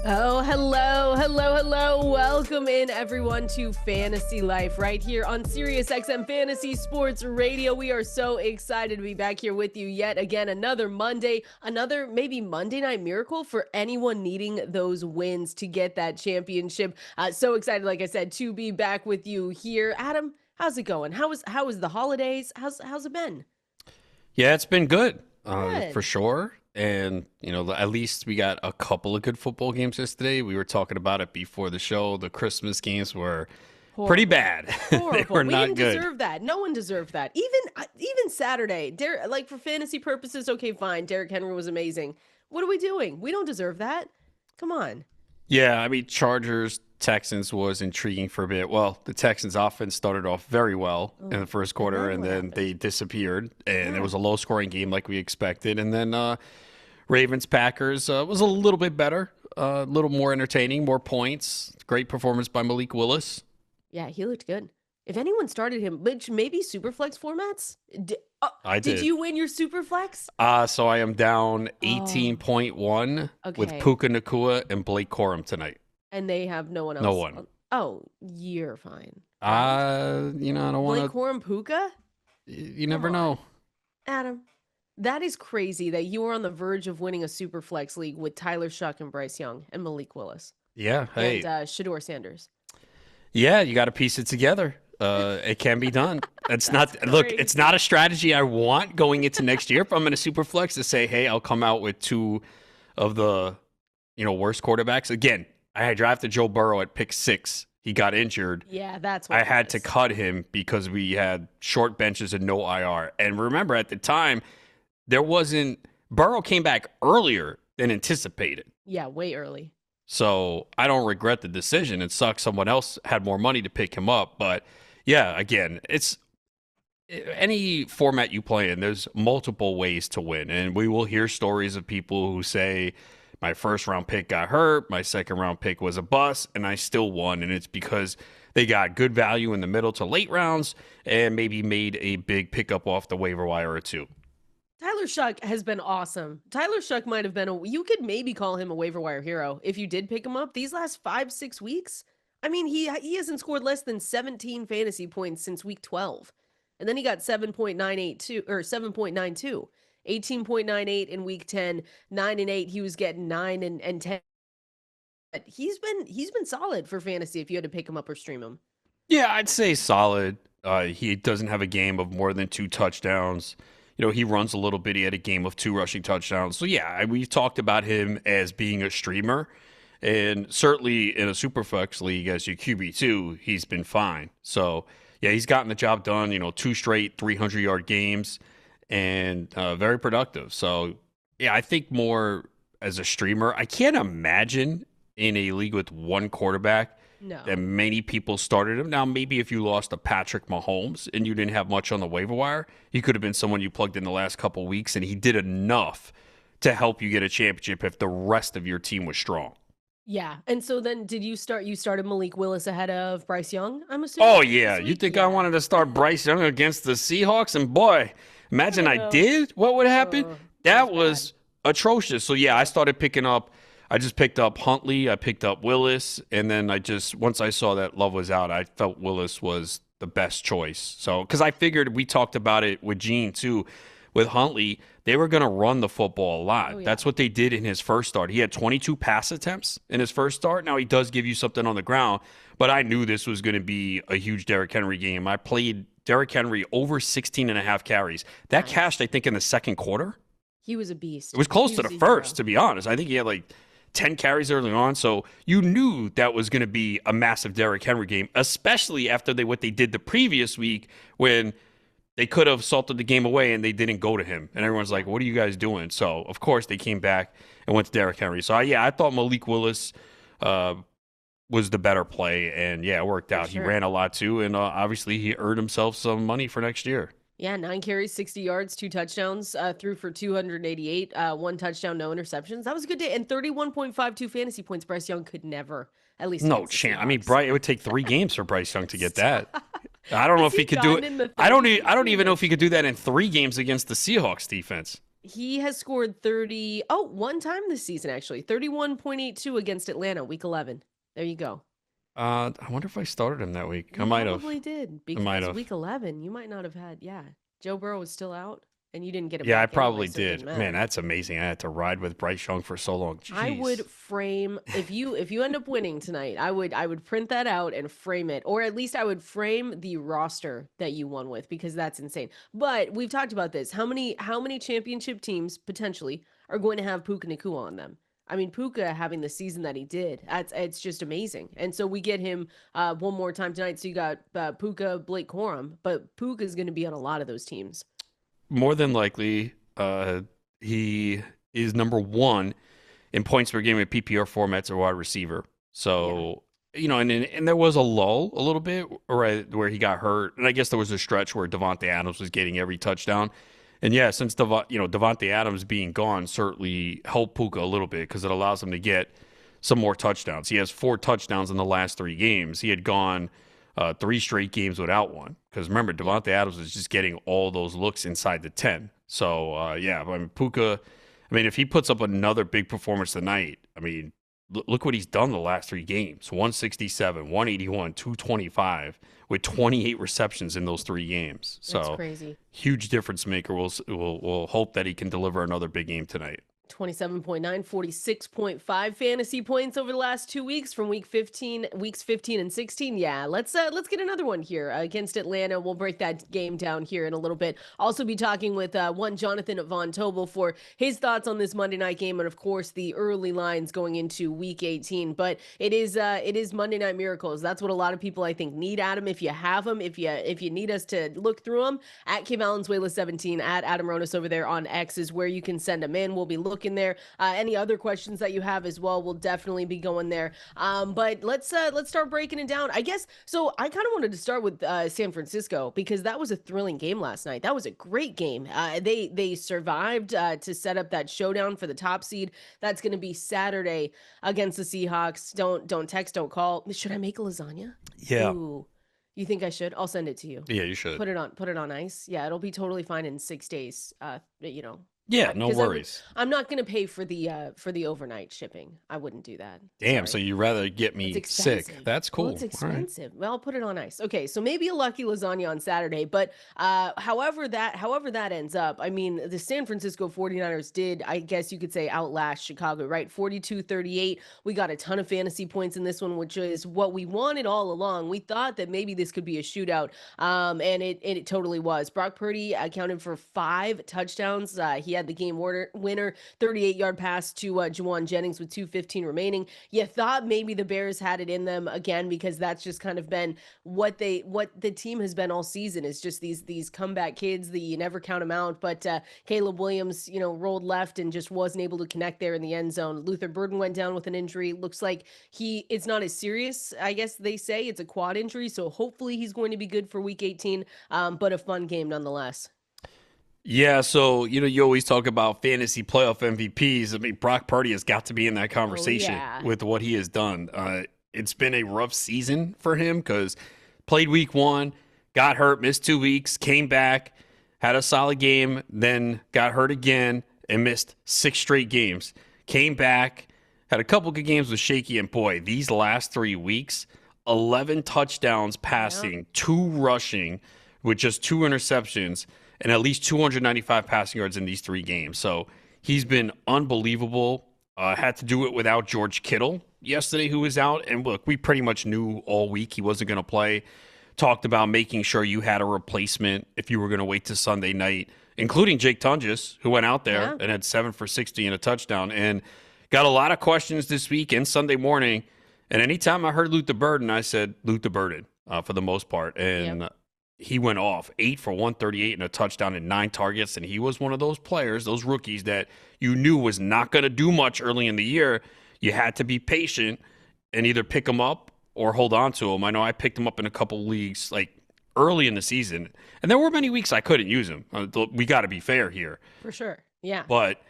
Oh, hello, hello, hello. Welcome in, everyone, to Fantasy Life right here on Sirius XM Fantasy Sports Radio. We are so excited to be back here with you yet again. Another Monday, another maybe Monday Night Miracle for anyone needing those wins to get that championship. So excited, like I said, to be back with you here. Adam, how's it going? How was the holidays? How's it been? Yeah, it's been good, Good. for sure. And, at least we got a couple of good football games yesterday. We were talking about it before the show. The Christmas games were pretty bad. Horrible. They were We not didn't good. deserve that. No one deserved that. Even Saturday, like for fantasy purposes, okay, fine. Derrick Henry was amazing. What are we doing? We don't deserve that. Come on. Yeah, I mean, Chargers, Texans was intriguing for a bit. Well, the Texans offense started off very well in the first quarter, and then they disappeared. And it was a low-scoring game like we expected. And then Ravens-Packers was a little bit better, a little more entertaining, more points. Great performance by Malik Willis. Yeah, he looked good. If anyone started him, which maybe Superflex formats? I did. Did you win your Superflex? So I am down 18.1 with Okay. Puka Nakua and Blake Corum tonight. And they have no one else. No one. Oh, you're fine. I don't want Blake to. Corum Puka? You never on. know. Adam, that is crazy that you were on the verge of winning a Superflex league with Tyler Shuck and Bryce Young and Malik Willis Yeah. Hey. and Shador Sanders. Yeah, you got to piece it together. It can be done. It's not. Look, crazy. it's not a strategy I want going into next year. If I'm in a super flex to say, hey, I'll come out with two of the, worst quarterbacks. Again, I had drafted Joe Burrow at pick 6. He got injured. Yeah, that's what I it had is. to cut him because we had short benches and no IR. And remember, at the time, Burrow came back earlier than anticipated. Yeah, way early. So I don't regret the decision. It sucks someone else had more money to pick him up. But yeah, again, it's any format you play in, there's multiple ways to win. And we will hear stories of people who say, my first round pick got hurt, my second round pick was a bust, and I still won. And it's because they got good value in the middle to late rounds and maybe made a big pickup off the waiver wire or two. Tyler Shuck has been awesome. Tyler Shuck might have been you could maybe call him a waiver wire hero if you did pick him up these last 5-6 weeks. I mean, he hasn't scored less than 17 fantasy points since week 12. And then he got 7.982 or 7.92. 18.98 in week 10, 9 and 8. He was getting 9 and 10. But he's been solid for fantasy if you had to pick him up or stream him. Yeah, I'd say solid. He doesn't have a game of more than 2 touchdowns. He runs a little bit. He had a game of 2 rushing touchdowns. So, yeah, we've talked about him as being a streamer. And certainly in a Superflex league as your QB2, he's been fine. So, yeah, he's gotten the job done, 2 straight 300-yard games and very productive. So, yeah, I think more as a streamer. I can't imagine in a league with one quarterback that many people started him. Now, maybe if you lost to Patrick Mahomes and you didn't have much on the waiver wire, he could have been someone you plugged in the last couple of weeks, and he did enough to help you get a championship if the rest of your team was strong. Yeah. And so then you started Malik Willis ahead of Bryce Young, I'm assuming? Oh, yeah. You think I wanted to start Bryce Young against the Seahawks? And boy, imagine I did. What would happen? That was atrocious. So, yeah, I just picked up Huntley, I picked up Willis, and then once I saw that Love was out, I felt Willis was the best choice. So, because I figured, we talked about it with Gene too, with Huntley, they were going to run the football a lot. Oh, yeah. That's what they did in his first start. He had 22 pass attempts in his first start. Now, he does give you something on the ground, but I knew this was going to be a huge Derrick Henry game. I played Derrick Henry over 16 and a half carries. That cashed, I think, in the second quarter. He was a beast. It was close He to was the a first, hero. to be honest. I think he had like 10 carries early on, so you knew that was going to be a massive Derrick Henry game, especially after what they did the previous week when they could have salted the game away and they didn't go to him. And everyone's like, what are you guys doing? So, of course, they came back and went to Derrick Henry. So, I thought Malik Willis was the better play, and, yeah, it worked out. Sure. He ran a lot, too, and obviously he earned himself some money for next year. Yeah, 9 carries, 60 yards, 2 touchdowns, threw for 288, 1 touchdown, no interceptions. That was a good day. And 31.52 fantasy points. Bryce Young could never, at least. No against the chance. I mean, Seahawks. it would take 3 games for Bryce Young to get that. I don't know if he could do gotten in the it. I don't 30s even know if he could do that in 3 games against the Seahawks defense. He has scored 30. Oh, one time this season, actually. 31.82 against Atlanta, week 11. There you go. I wonder if I started him that week. I You might have. probably did I might because have. week 11, you might not have had, yeah. Joe Burrow was still out and you didn't get him Yeah, I back anyway, probably so it didn't did. Man, matter. that's amazing. I had to ride with Bryce Young for so long. I Jeez. would frame if you end up winning tonight, I would print that out and frame it, or at least I would frame the roster that you won with because that's insane. But we've talked about this. How many championship teams potentially are going to have Puka Nakua on them? I mean, Puka having the season that he did, it's just amazing. And so we get him one more time tonight. So you got Puka, Blake Corum, but Puka is going to be on a lot of those teams. More than likely, he is number one in points per game in PPR formats or wide receiver. Yeah. So, and there was a lull a little bit right where he got hurt. And I guess there was a stretch where Devontae Adams was getting every touchdown. And yeah, since Devontae Adams being gone certainly helped Puka a little bit because it allows him to get some more touchdowns. He has 4 touchdowns in the last 3 games. He had gone 3 straight games without one because remember, Yep. Devontae Adams was just getting all those looks inside the 10. So, yeah, I mean, Puka, I mean, if he puts up another big performance tonight, I mean, look what he's done the last 3 games 167, 181, 225 with 28 receptions in those 3 games. That's So, crazy. huge difference maker. We'll hope that he can deliver another big game tonight. 27.9, 46.5 fantasy points over the last 2 weeks from weeks 15 and 16. Yeah, let's get another one here against Atlanta. We'll break that game down here in a little bit. Also be talking with one Jonathan Von Tobel for his thoughts on this Monday night game and of course the early lines going into week 18. But it is Monday Night Miracles. That's what a lot of people I think need, Adam. If you have them, if you need us to look through them, at Valenzuela 17 at Adam Ronis over there on X is where you can send them in. We'll be looking there. Any other questions that you have as well, we'll definitely be going there. But let's start breaking it down. I guess so. I kind of wanted to start with San Francisco because that was a thrilling game last night. That was a great game. They survived to set up that showdown for the top seed. That's going to be Saturday against the Seahawks. Don't text, don't call. Should I make a lasagna? Yeah. Ooh, you think I should? I'll send it to you. Yeah, you should. Put it on ice. Yeah, it'll be totally fine in 6 days. Yeah, no Because worries. I'm not gonna pay for the overnight shipping. I wouldn't do that. Damn, so Sorry. you rather get It's me sick. expensive. That's Well, cool. it's All right. expensive. Well, I'll put it on ice. Okay, so maybe a lucky lasagna on Saturday, but however that ends up, I mean, the San Francisco 49ers did, I guess you could say, outlast Chicago, right? 42-38. We got a ton of fantasy points in this one, which is what we wanted all along. We thought that maybe this could be a shootout, and it totally was. Brock Purdy accounted for 5 touchdowns. He had the game winner 38-yard pass to Juwan Jennings with 2:15 remaining. You thought maybe the Bears had it in them again because that's just kind of been what the team has been all season, is just these comeback kids that you never count them out. But Caleb Williams, rolled left and just wasn't able to connect there in the end zone. Luther Burden went down with an injury. Looks like it's not as serious. I guess they say it's a quad injury, so hopefully he's going to be good for week 18. But a fun game nonetheless. Yeah, so you always talk about fantasy playoff MVPs. I mean, Brock Purdy has got to be in that Oh conversation yeah. with what he has done. It's been a rough season for him because played week 1, got hurt, missed 2 weeks, came back, had a solid game, then got hurt again and missed 6 straight games. Came back, had a couple good games with shaky, and boy, these last 3 weeks, 11 touchdowns passing, 2 rushing with just 2 interceptions and at least 295 passing yards in these 3 games. So he's been unbelievable. Had to do it without George Kittle yesterday, who was out. And look, we pretty much knew all week he wasn't going to play. Talked about making sure you had a replacement if you were going to wait to Sunday night, including Jake Tunges, who went out there Yeah. and had 7 for 60 and a touchdown. And got a lot of questions this week and Sunday morning. And anytime I heard Luther Burden, I said Luther Burden for the most part. And Yep. he went off 8 for 138 and a touchdown and 9 targets. And he was one of those players, those rookies that you knew was not going to do much early in the year. You had to be patient and either pick him up or hold on to him. I know I picked him up in a couple leagues like early in the season. And there were many weeks I couldn't use him. We got to be fair here. For sure. Yeah. But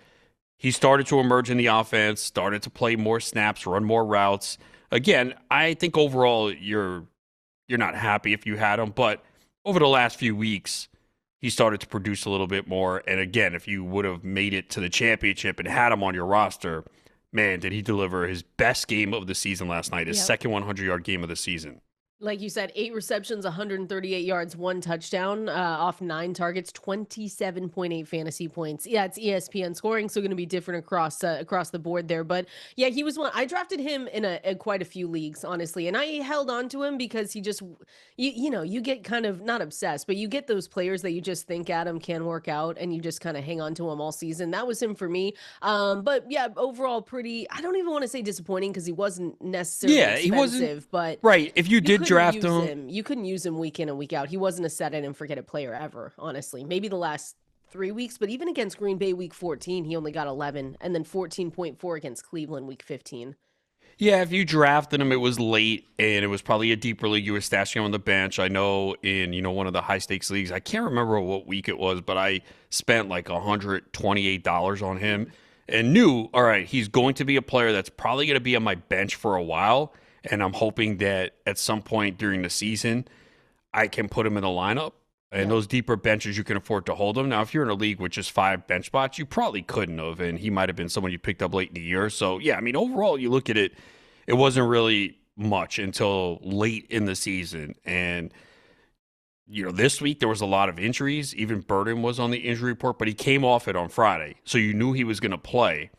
he started to emerge in the offense, started to play more snaps, run more routes. Again, I think overall you're not happy if you had him, but over the last few weeks, he started to produce a little bit more. And again, if you would have made it to the championship and had him on your roster, man, did he deliver his best game of the season last night, his second 100-yard game of the season. Like you said, 8 receptions, 138 yards, 1 touchdown, off 9 targets, 27.8 fantasy points. Yeah, it's ESPN scoring, so going to be different across the board there. But yeah, he was one. I drafted him in quite a few leagues, honestly, and I held on to him because he just, you get kind of not obsessed, but you get those players that you just think Adam can work out, and you just kind of hang on to him all season. That was him for me. But yeah, overall, pretty. I don't even want to say disappointing because he wasn't necessarily expensive, he wasn't but right. If you did draft him, you couldn't use him week in and week out. He wasn't a set it and forget it player ever, honestly. Maybe the last 3 weeks, but even against Green Bay week 14, he only got 11, and then 14.4 against Cleveland week 15. Yeah, if you drafted him, it was late, and it was probably a deeper league. You were stashing him on the bench. I know in one of the high stakes leagues, I can't remember what week it was, but I spent like $128 on him, and knew, all right, he's going to be a player that's probably going to be on my bench for a while, and I'm hoping that at some point during the season, I can put him in the lineup. And those deeper benches, you can afford to hold him. Now, if you're in a league with just 5 bench spots, you probably couldn't have, and he might have been someone you picked up late in the year. So, yeah, I mean, overall, you look at it, it wasn't really much until late in the season. And, this week there was a lot of injuries. Even Burden was on the injury report, but he came off it on Friday. So you knew he was going to play,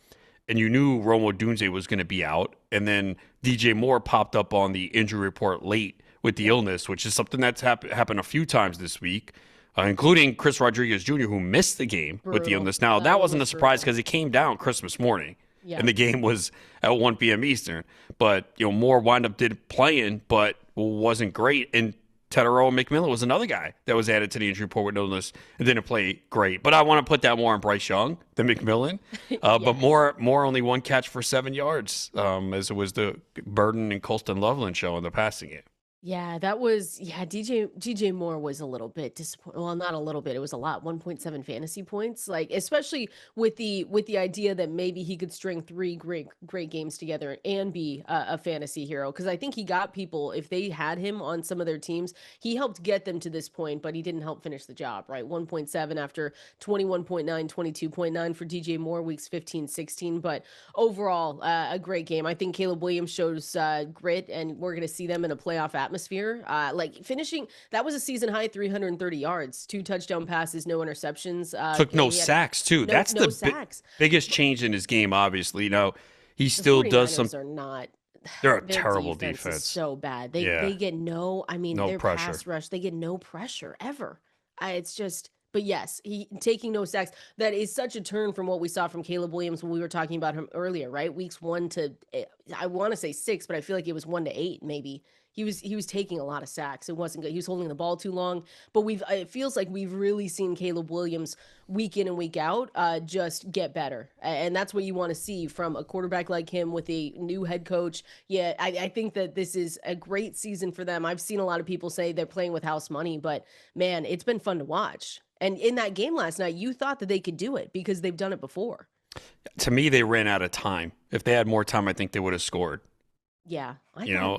and you knew Romo Dunze was going to be out. And then DJ Moore popped up on the injury report late with the illness, which is something that's happened a few times this week, including Chris Rodriguez Jr., who missed the game with the illness. Now, that wasn't a surprise because it came down Christmas morning, and the game was at 1 p.m. Eastern. But, Moore wound up playing, but wasn't great. And Tedero McMillan was another guy that was added to the injury report with illness and didn't play great. But I want to put that more on Bryce Young than McMillan. But Moore only 1 catch for 7 yards, as it was the Burden and Colston Loveland show in the passing game. Yeah, that was DJ Moore was a little bit disappointing. Well, not a little bit. It was a lot. 1.7 fantasy points. Like, especially with the idea that maybe he could string 3 great games together and be a fantasy hero. Because I think he got people, if they had him on some of their teams, he helped get them to this point, but he didn't help finish the job, right? 1.7 after 21.9, 22.9 for DJ Moore weeks 15, 16. But overall, a great game. I think Caleb Williams shows grit, and we're going to see them in a playoff atmosphere. Like finishing, that was a season high 330 yards, 2 touchdown passes, no interceptions. Took no sacks too. That's the biggest change in his game. Obviously, he still does some. They're a terrible defense. So bad. They get no. I mean, their pressure. Pass rush. They get no pressure ever. It's just. But yes, he taking no sacks. That is such a turn from what we saw from Caleb Williams when we were talking about him earlier, right? Weeks 1 to, I want to say 6, but I feel like it was 1 to 8 maybe. He was taking a lot of sacks. It wasn't good. He was holding the ball too long. But it feels like we've really seen Caleb Williams week in and week out just get better. And that's what you want to see from a quarterback like him with a new head coach. Yeah, I think that this is a great season for them. I've seen a lot of people say they're playing with house money, but man, it's been fun to watch. And in that game last night, you thought that they could do it because they've done it before. To me, they ran out of time. If they had more time, I think they would have scored. Yeah. Yeah.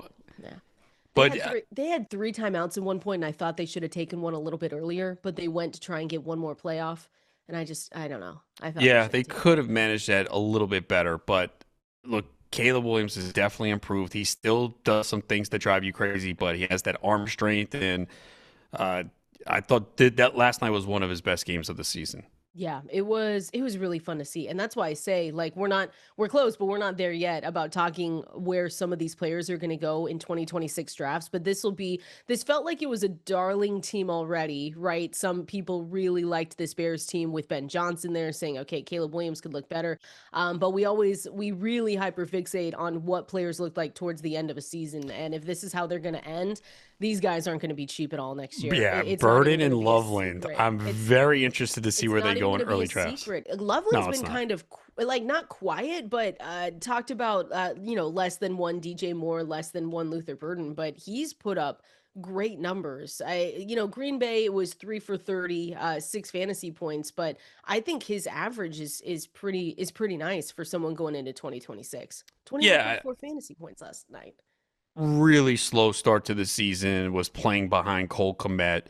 They had 3 timeouts at one point, and I thought they should have taken one a little bit earlier, but they went to try and get one more playoff. And I don't know. I thought they could have managed that a little bit better. But look, Caleb Williams has definitely improved. He still does some things that drive you crazy, but he has that arm strength. And I thought that last night was one of his best games of the season. Yeah, it was really fun to see. And that's why I say, like, we're close, but we're not there yet about talking where some of these players are going to go in 2026 drafts. But this felt like it was a darling team already, right? Some people really liked this Bears team with Ben Johnson there saying, okay, Caleb Williams could look better. But we really hyperfixate on what players look like towards the end of a season. And if this is how they're going to end, these guys aren't going to be cheap at all next year. Yeah, Burden and Loveland. I'm very interested to see where they go in early drafts. Loveland's been kind of like not quiet, but talked about less than 1 DJ Moore, less than 1 Luther Burden, but he's put up great numbers. Green Bay was 3 for 30, 6 fantasy points, but I think his average is pretty nice for someone going into 2026. 24 fantasy points last night. Really slow start to the season, was playing behind Cole Kmet,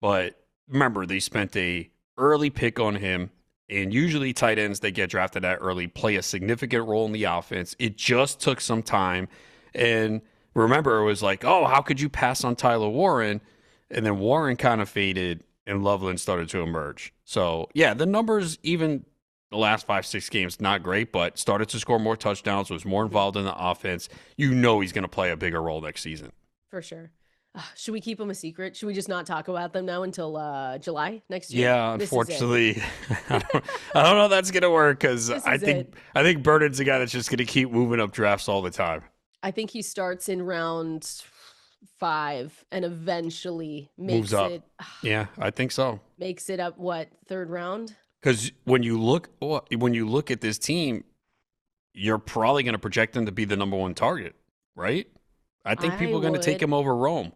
but remember they spent a early pick on him, and usually tight ends that get drafted that early play a significant role in the offense. It just took some time, and remember it was like, oh, how could you pass on Tyler Warren? And then Warren kind of faded, and Loveland started to emerge. So yeah, the numbers even the last 5-6 games not great, but started to score more touchdowns, was more Mhm. involved in the offense. You know he's going to play a bigger role next season. For sure. Should we keep them a secret? Should we just not talk about them now until July next year? Yeah, This is it. unfortunately, I don't know if that's gonna work because This I is think it. I think Burden's a guy that's just gonna keep moving up drafts all the time. I think he starts in round 5 and eventually Moves makes up. it Yeah, I think so. makes it up what, third round? Because when you look at this team, you're probably gonna project him to be the number one target, right? I think I people are gonna take would. him over Rome.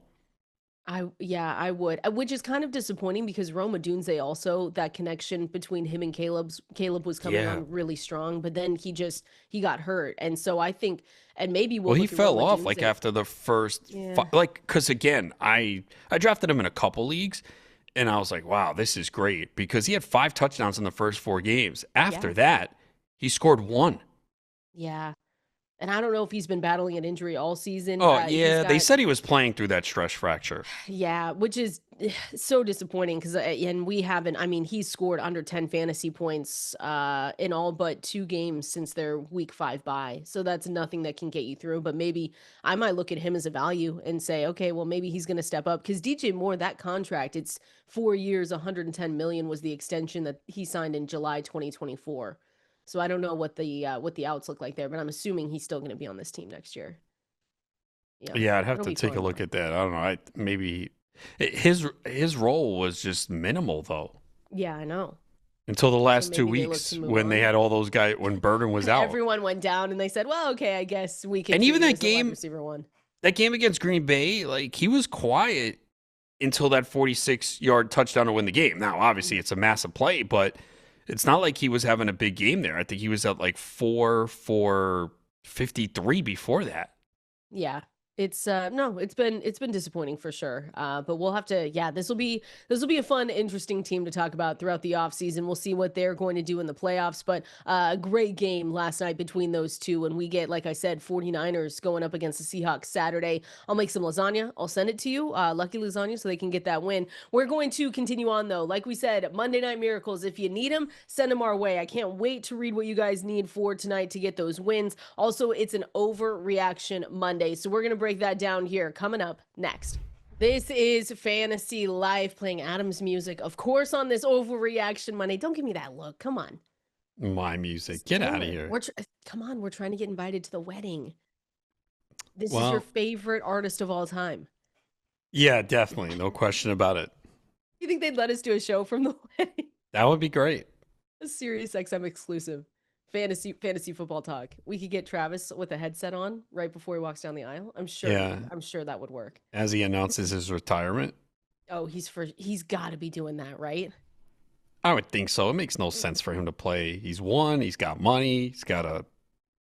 I would, which is kind of disappointing because Roma Dunze also, that connection between him and Caleb was coming Yeah. on really strong, but then he got hurt. And so I think, and maybe Well, we'll he look at fell Roma off like Dunze. after the first, Yeah. like, because again, I drafted him in a couple leagues, and I was like, wow, this is great because he had 5 touchdowns in the first 4 games. Yeah. After that, he scored 1. Yeah. And I don't know if he's been battling an injury all season. Oh He's yeah, they got, said he was playing through that stress fracture. yeah, which is so disappointing because, and we haven't, I mean, he's scored under 10 fantasy points in all but 2 games since their week 5 bye. So that's nothing that can get you through. But maybe I might look at him as a value and say, okay, well, maybe he's going to step up because DJ Moore, that contract, it's 4 years, 110 million was the extension that he signed in July 2024. So I don't know what the outs look like there, but I'm assuming he's still going to be on this team next year. Yeah, Yeah, I'd have it'll to be take a fun look though. at that. I don't know. Maybe his role was just minimal though Yeah, I know. until the So last two maybe they look to weeks move when they on. had all those guys when Burden was out. Everyone went down and they said, well, okay, I guess we can And treat even you as the wide receiver one. that game against Green Bay, like he was quiet until that 46-yard touchdown to win the game. Now, obviously, it's a massive play, but it's not like he was having a big game there. I think he was at like 4 for 53 before that. Yeah. It's no, it's been disappointing for sure. But we'll have to, yeah, this will be a fun, interesting team to talk about throughout the offseason. We'll see what they're going to do in the playoffs. But a great game last night between those two. And we get, like I said, 49ers going up against the Seahawks Saturday. I'll make some lasagna. I'll send it to you. Lucky lasagna, so they can get that win. We're going to continue on though. Like we said, Monday Night Miracles. If you need them, send them our way. I can't wait to read what you guys need for tonight to get those wins. Also, it's an Overreaction Monday. So we're gonna break that down here coming up next. This is Fantasy Life playing Adam's music, of course, on this Overreaction Monday. Don't give me that look. Come on. My music. Just Get do out of it. here. Come on. We're trying to get invited to the wedding. This is your Well, favorite artist of all time. yeah, definitely. No question about it. You think they'd let us do a show from the wedding? That would be great. A Sirius XM exclusive. Fantasy football talk. We could get Travis with a headset on right before he walks down the aisle. Yeah, I'm sure that would work. as he announces his retirement. Oh, he's got to be doing that, right? I would think so. It makes no sense for him to play. He's won. He's got money. He's got a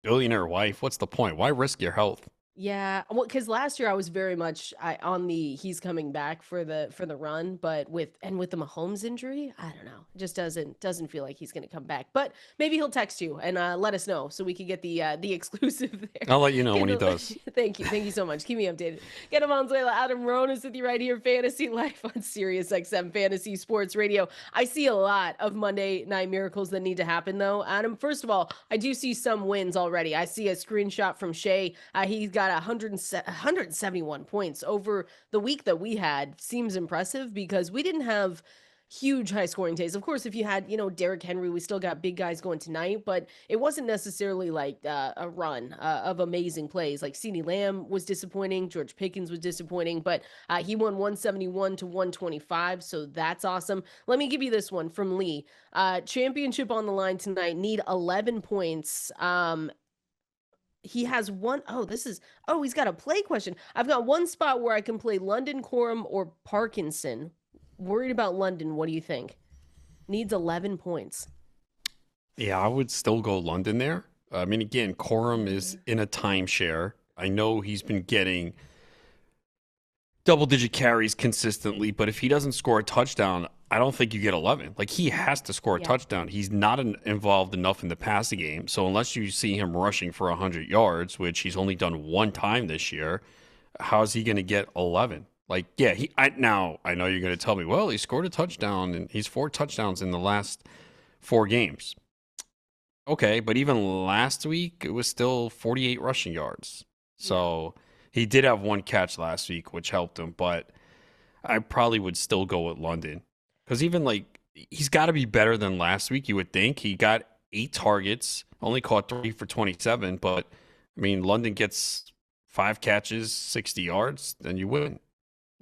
billionaire wife. What's the point? Why risk your health? Yeah, well, because last year I was very much on the he's coming back for the run, but with the Mahomes injury, I don't know, it just doesn't feel like he's going to come back. But maybe he'll text you and let us know so we could get the exclusive there. I'll let you know when he Kendall, does. thank you so much. Keep me updated. Get Valenzuela, Adam Ronis with you right here, Fantasy Life on Sirius XM Fantasy Sports Radio. I see a lot of Monday Night Miracles that need to happen though. Adam, first of all, I do see some wins already. I see a screenshot from Shay. He's got 171 points over the week that we had. Seems impressive because we didn't have huge high scoring days. Of course, if you had, Derrick Henry, we still got big guys going tonight, but it wasn't necessarily like a run of amazing plays. Like CeeDee Lamb was disappointing, George Pickens was disappointing, but he won 171 to 125, so that's awesome. Let me give you this one from Lee. Championship on the line tonight, need 11 points. He has one he's got a play question. I've got one spot where I can play London, Corum, or Parkinson. Worried about London. What do you think? Needs 11 points. Yeah, I would still go London there. I mean, again, Corum is in a timeshare. I know he's been getting double-digit carries consistently, but if he doesn't score a touchdown, I don't think you get 11. Like, he has to score a Yeah. touchdown. He's not involved enough in the passing game. So unless you see him rushing for 100 yards, which he's only done one time this year, how is he going to get 11? Like, yeah, now I know you're going to tell me, well, he scored a touchdown and he's 4 touchdowns in the last 4 games. Okay, but even last week it was still 48 rushing yards. Yeah. So he did have one catch last week, which helped him, but I probably would still go with London. Because even like he's got to be better than last week, you would think. He got 8 targets, only caught 3 for 27, but I mean, London gets 5 catches, 60 yards, then you win.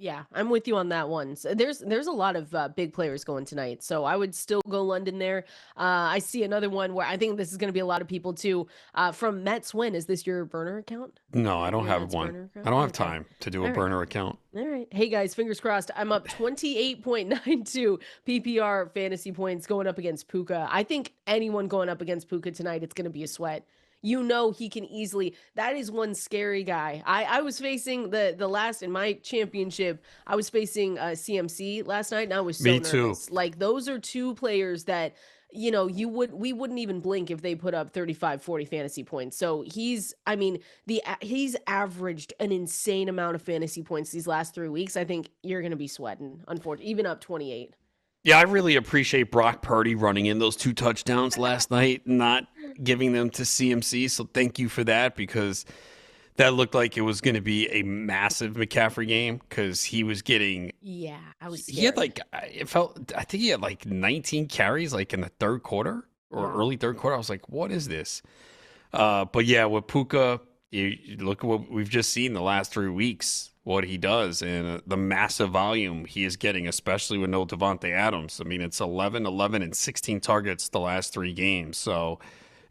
Yeah, I'm with you on that one. So there's a lot of big players going tonight, so I would still go London there. I see another one where I think this is going to be a lot of people too. From Mets win, is this your burner account? No, I don't Your have Mets one. burner I account? don't have Okay. time to do a All right. burner account. All right. Hey guys, fingers crossed. I'm up 28.92 PPR fantasy points going up against Puka. I think anyone going up against Puka tonight, it's going to be a sweat. You know he can easily. That is one scary guy. I was facing the last in my championship. I was facing CMC last night, and I was so Me too. nervous. Like those are two players that we wouldn't even blink if they put up 35, 40 fantasy points. So I mean, he's averaged an insane amount of fantasy points these last 3 weeks. I think you're going to be sweating, unfortunately, even up 28. Yeah, I really appreciate Brock Purdy running in those 2 touchdowns last night, not giving them to CMC. So thank you for that, because that looked like it was going to be a massive McCaffrey game, because he was getting. Yeah, I was He had scared. like, I think he had like 19 carries like in the third quarter or Yeah. early third quarter. I was like, what is this? But yeah, with Puka, you look at what we've just seen the last 3 weeks, what he does, and the massive volume he is getting, especially with no Devontae Adams. I mean, it's 11, 11, and 16 targets the last 3 games. So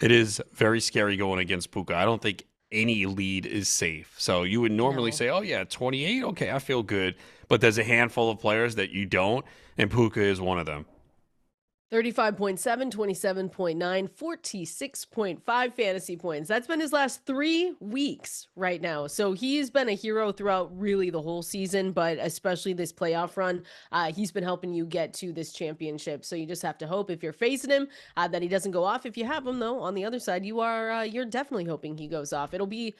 it is very scary going against Puka. I don't think any lead is safe. So you would normally No. say, oh, yeah, 28. Okay, I feel good. But there's a handful of players that you don't, and Puka is one of them. 35.7, 27.9, 46.5 fantasy points. That's been his last 3 weeks right now. So he's been a hero throughout really the whole season, but especially this playoff run. He's been helping you get to this championship. So you just have to hope if you're facing him that he doesn't go off. If you have him though, on the other side, you're definitely hoping he goes off. It'll be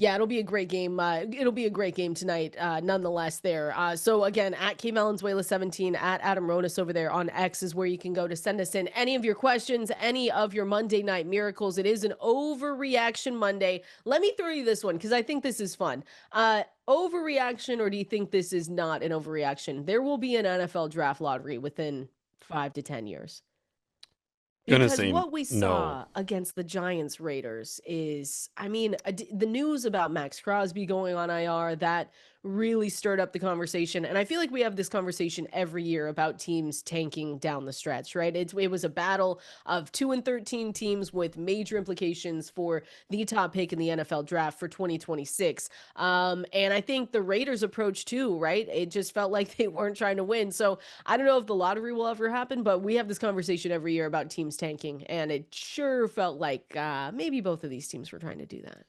a great game. It'll be a great game tonight, nonetheless. There. So again, at K Valenzuela 17, at Adam Ronis over there on X is where you can go to send us in any of your questions, any of your Monday night miracles. It is an overreaction Monday. Let me throw you this one because I think this is fun. Overreaction, or do you think this is not an overreaction? There will be an NFL draft lottery within 5 to 10 years. Gonna Because say what we no. saw against the Giants Raiders is, I mean, the news about Max Crosby going on IR, that really stirred up the conversation. And I feel like we have this conversation every year about teams tanking down the stretch, right? It was a battle of 2-13 teams with major implications for the top pick in the NFL draft for 2026. And I think the Raiders approach too, right? It just felt like they weren't trying to win. So I don't know if the lottery will ever happen, but we have this conversation every year about teams tanking, and it sure felt like maybe both of these teams were trying to do that.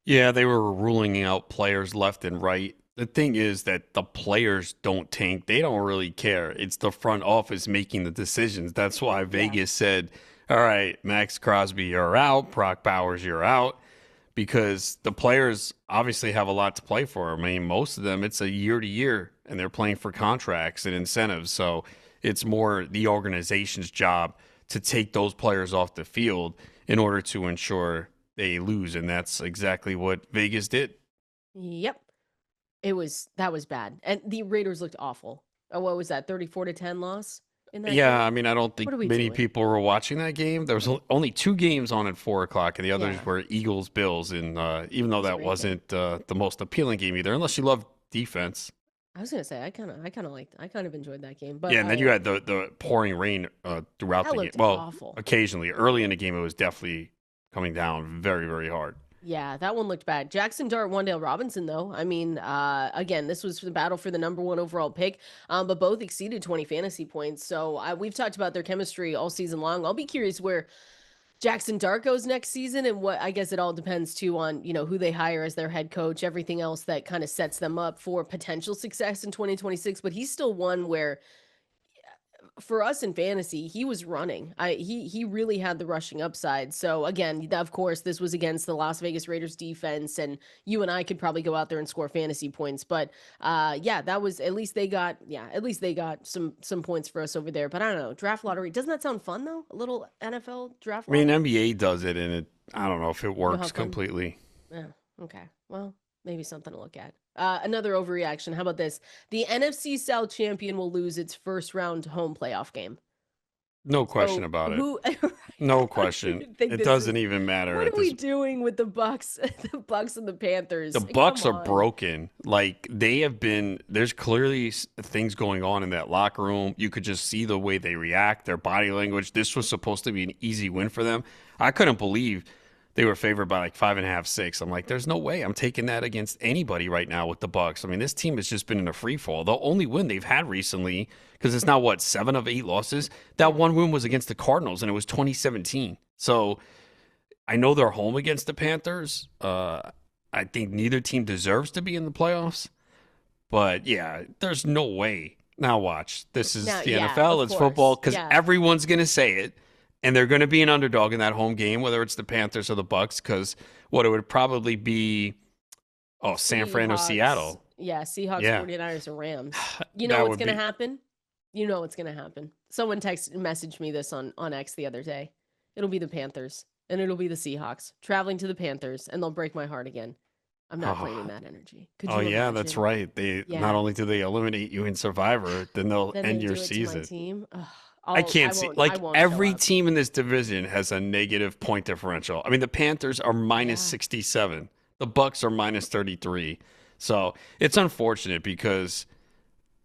Yeah, they were ruling out players left and right. The thing is that the players don't tank. They don't really care. It's the front office making the decisions. That's why Yeah. Vegas said, all right, Max Crosby, you're out. Brock Bowers, you're out. Because the players obviously have a lot to play for. I mean, most of them, it's a year to year, and they're playing for contracts and incentives. So it's more the organization's job to take those players off the field in order to ensure they lose. And that's exactly what Vegas did. Yep. That was bad. And the Raiders looked awful. Oh, what was that? 34-10 loss in that Yeah, game? I mean, I don't think What are we many doing? people were watching that game. There was only 2 games on at 4 o'clock, and the others Yeah. were Eagles Bills. And even though It was a that great game. wasn't the most appealing game either, unless you love defense. I was gonna say I kind of enjoyed that game, but Yeah, and then you had the pouring rain throughout that the game. looked Well, awful. occasionally, early in the game, it was definitely coming down very, very hard. Yeah, that one looked bad. Jackson Dart, Wandale Robinson, though. I mean, again, this was the battle for the number one overall pick, but both exceeded 20 fantasy points. So we've talked about their chemistry all season long. I'll be curious where Jackson Darko's next season, and what I guess it all depends too on, who they hire as their head coach, everything else that kind of sets them up for potential success in 2026. But he's still one where for us in fantasy, he was running. He really had the rushing upside. So again, of course, this was against the Las Vegas Raiders defense, and you and I could probably go out there and score fantasy points. But yeah, that was at least they got some points for us over there. But I don't know, draft lottery, doesn't that sound fun though? A little NFL draft I mean, lottery. NBA does it, and I don't know if it You'll works have fun. completely. Yeah. Okay. Well, maybe something to look at. Another overreaction. How about this? The NFC South champion will lose its first round home playoff game. No question So about it. who? No I don't question. even think It this is. doesn't even matter What at are we this. doing with the Bucks? The Bucks and the The Panthers. Bucks Come are on. broken. Like they have been. There's clearly things going on in that locker room. You could just see the way they react, their body language. This was supposed to be an easy win for them. I couldn't believe they were favored by like 5.5, 6. I'm like, there's no way I'm taking that against anybody right now with the Bucks. I mean, this team has just been in a free fall. The only win they've had recently, because it's now what 7 of 8 losses. That one win was against the Cardinals, and it was 2017. So I know they're home against the Panthers. I think neither team deserves to be in the playoffs. But yeah, there's no way. Now watch. This is Now, the yeah, NFL. of It's football course. because Yeah. everyone's going to say it. And they're going to be an underdog in that home game, whether it's the Panthers or the Bucks, because what it would probably be, San Fran or Seahawks. Seattle. Yeah, Seahawks, Yeah. 49ers, and Rams. You know That what's would gonna be. happen? You know what's gonna happen. Someone messaged me this on X the other day. It'll be the Panthers and it'll be the Seahawks traveling to the Panthers, and they'll break my heart again. I'm not claiming Oh, that energy. Could oh you yeah, that's imagine? right. They not Yeah. only do they eliminate you in Survivor, then they'll Then end they your do it to my season. team. Ugh, I I can't see won't. I like won't show every up. team in this division has a negative point differential. I mean, the Panthers are minus Yeah. 67. The Bucks are minus 33. So it's unfortunate because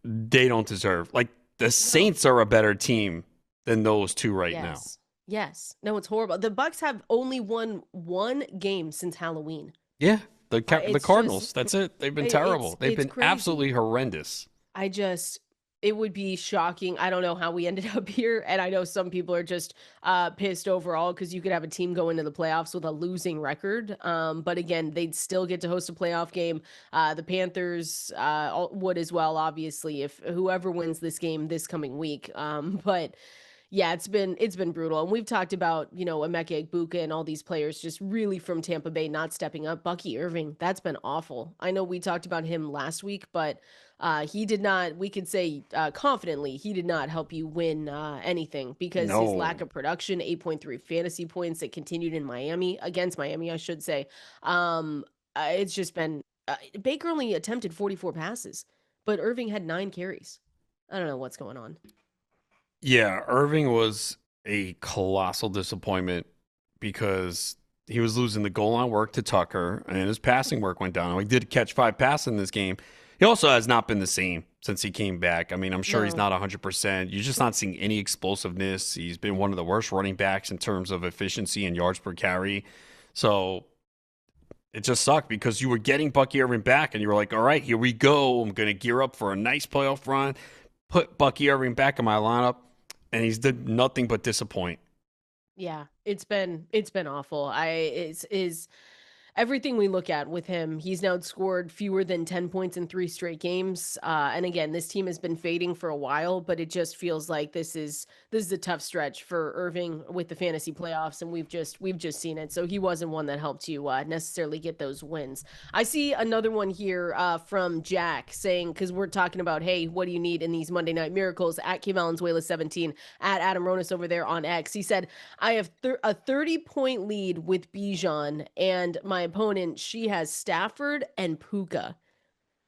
they don't deserve like the No. Saints are a better team than those two right now. Yes. Yes. No, it's horrible. The Bucks have only won one game since Halloween. Yeah, the It's just Cardinals. That's it. They've been it's terrible. They've it's been absolutely crazy. horrendous. I just it would be shocking. I don't know how we ended up here, and I know some people are just pissed overall because you could have a team go into the playoffs with a losing record. But again, they'd still get to host a playoff game. The Panthers would as well, obviously, if whoever wins this game this coming week. But yeah, it's been brutal. And we've talked about, Emeka Egbuka and all these players just really from Tampa Bay not stepping up. Bucky Irving, that's been awful. I know we talked about him last week, but he did not, we could say confidently, he did not help you win anything because his lack No. of production, 8.3 fantasy points that continued in Miami, against Miami, I should say. It's just been, Baker only attempted 44 passes, but Irving had 9 carries. I don't know what's going on. Yeah, Irving was a colossal disappointment because he was losing the goal line work to Tucker and his passing work went down. He did catch 5 passes in this game. He also has not been the same since he came back. I mean, I'm sure he's No. not 100%. You're just not seeing any explosiveness. He's been one of the worst running backs in terms of efficiency and yards per carry. So it just sucked because you were getting Bucky Irving back and you were like, all right, here we go. I'm going to gear up for a nice playoff run, put Bucky Irving back in my lineup, and he's did nothing but disappoint. Yeah, it's been awful. Is everything we look at with him, he's now scored fewer than 10 points in 3 straight games. And again, this team has been fading for a while, but it just feels like this is a tough stretch for Irving with the fantasy playoffs, and we've just seen it. So he wasn't one that helped you necessarily get those wins. I see another one here from Jack saying, because we're talking about, hey, what do you need in these Monday Night Miracles at K Valenzuela 17 at Adam Ronis over there on X. He said, I have a 30-point lead with Bijan, and my opponent, she has Stafford and Puka.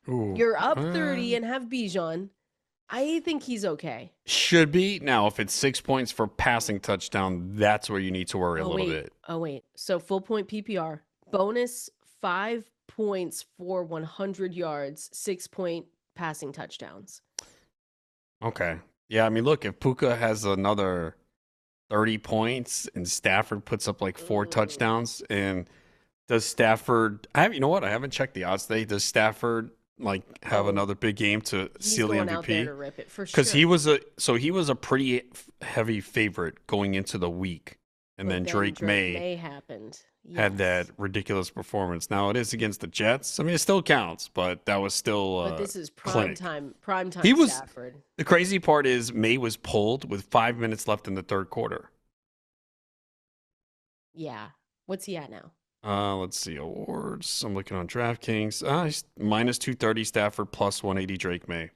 Ooh. You're up 30 and have Bijan. I think he's okay. Should be. Now, if it's 6 points for passing touchdown, that's where you need to worry a little bit. Oh, wait. So full point PPR. Bonus 5 points for 100 yards, 6-point passing touchdowns. Okay. Yeah, I mean, look, if Puka has another 30 points and Stafford puts up like 4 Mm. touchdowns, and does Stafford, you know what? I haven't checked the odds today. Does Stafford like have Oh, another big game to he's seal the going out there MVP? to rip it for Because sure. he was a pretty heavy favorite going into the week. and But then then Drake Drake May May happened. had that Yes. ridiculous performance. Now it is against the Jets. I mean, it still counts, but that was still But this is clinic. prime He time was Stafford. the crazy part is May was pulled with 5 minutes left in the third quarter. Yeah. What's he at now? Let's see awards. I'm looking on DraftKings. He's minus 230 Stafford, plus 180 Drake May.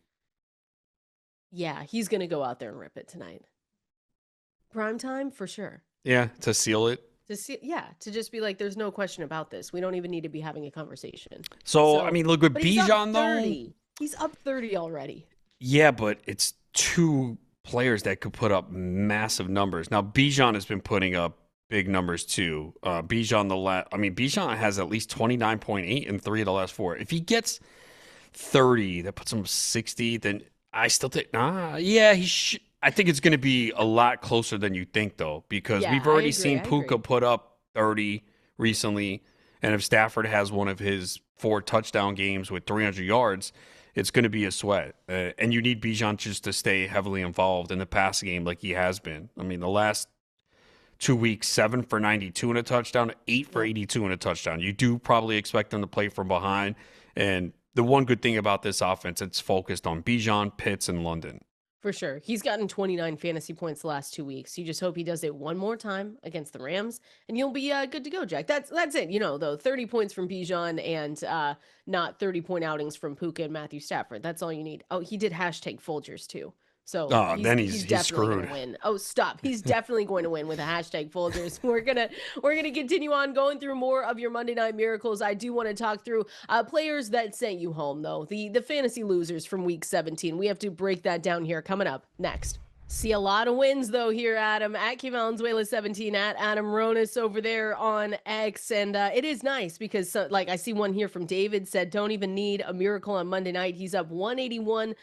Yeah, he's gonna go out there and rip it tonight. Prime time for sure. Yeah, to seal it. To see, yeah, to just be like, there's no question about this. We don't even need to be having a conversation. So I mean, look with but he's up Bijan though. 30. He's up 30 already. Yeah, but it's two players that could put up massive numbers. Now Bijan has been putting up big numbers too. Bijan has at least 29.8 in 3 of the last 4. If he gets 30, that puts him 60, then I still think I think it's going to be a lot closer than you think though, because Yeah, we've I already agree, seen I Puka agree. put up 30 recently, and if Stafford has one of his 4 touchdown games with 300 yards, it's going to be a sweat. And you need Bijan just to stay heavily involved in the passing game like he has been. I mean, the last 2 weeks, 7 for 92 and a touchdown, 8 for 82 and a touchdown. You do probably expect them to play from behind. And the one good thing about this offense, it's focused on Bijan, Pitts, and London. For sure. He's gotten 29 fantasy points the last 2 weeks. You just hope he does it one more time against the Rams, and you'll be good to go, Jack. That's it. Though 30 points from Bijan and not 30-point outings from Puka and Matthew Stafford. That's all you need. Oh, he did hashtag Folgers too. So Oh, then he's definitely screwed. gonna win. Oh, stop. He's definitely going to win with a hashtag Folgers. We're gonna continue on going through more of your Monday Night Miracles. I do want to talk through players that sent you home though. The fantasy losers from week 17. We have to break that down here coming up next. See a lot of wins though here, Adam, at Valenzuela 17, at Adam Ronis over there on X, and it is nice because I see one here from David said, don't even need a miracle on Monday night. He's up 181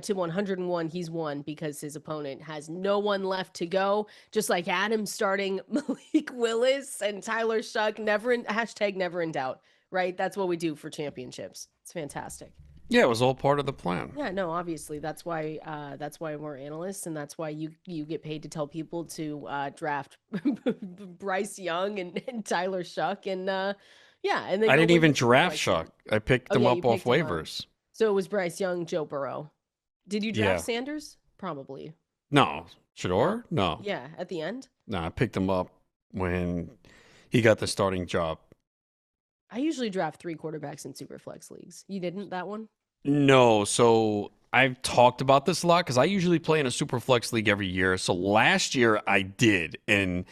to 101. He's won because his opponent has no one left to go. Just like Adam starting Malik Willis and Tyler Shuck, never in doubt. Right? That's what we do for championships. It's fantastic. Yeah, it was all part of the plan. Yeah, no, obviously that's why we're analysts, and that's why you get paid to tell people to draft Bryce Young and Tyler Shuck and and then I go didn't win even with draft Bryce Young. Shuck. I picked Oh him yeah, up you off picked him up. waivers. So it was Bryce Young, Joe Burrow. Did you draft Yeah. Sanders? Probably. No. Shador? No. Yeah, at the end. No, I picked him up when he got the starting job. I usually draft 3 quarterbacks in super flex leagues. You didn't that one? No, so I've talked about this a lot because I usually play in a super flex league every year. So last year I did, and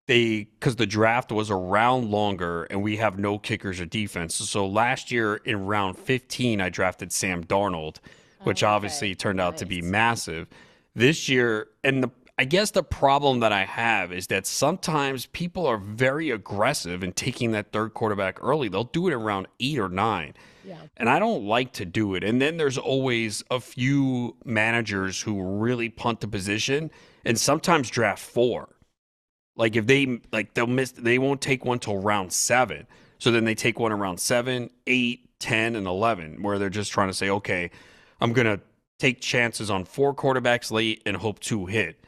because the draft was a round longer and we have no kickers or defense. So last year in round 15, I drafted Sam Darnold, which obviously turned out to be Nice. massive. This year, and I guess the problem that I have is that sometimes people are very aggressive in taking that third quarterback early. They'll do it around 8 or 9. Yeah. And I don't like to do it. And then there's always a few managers who really punt the position and sometimes draft 4. Like if they won't take one till round 7. So then they take one around 7, 8, 10, and 11, where they're just trying to say, okay, I'm going to take chances on 4 quarterbacks late and hope 2 hit.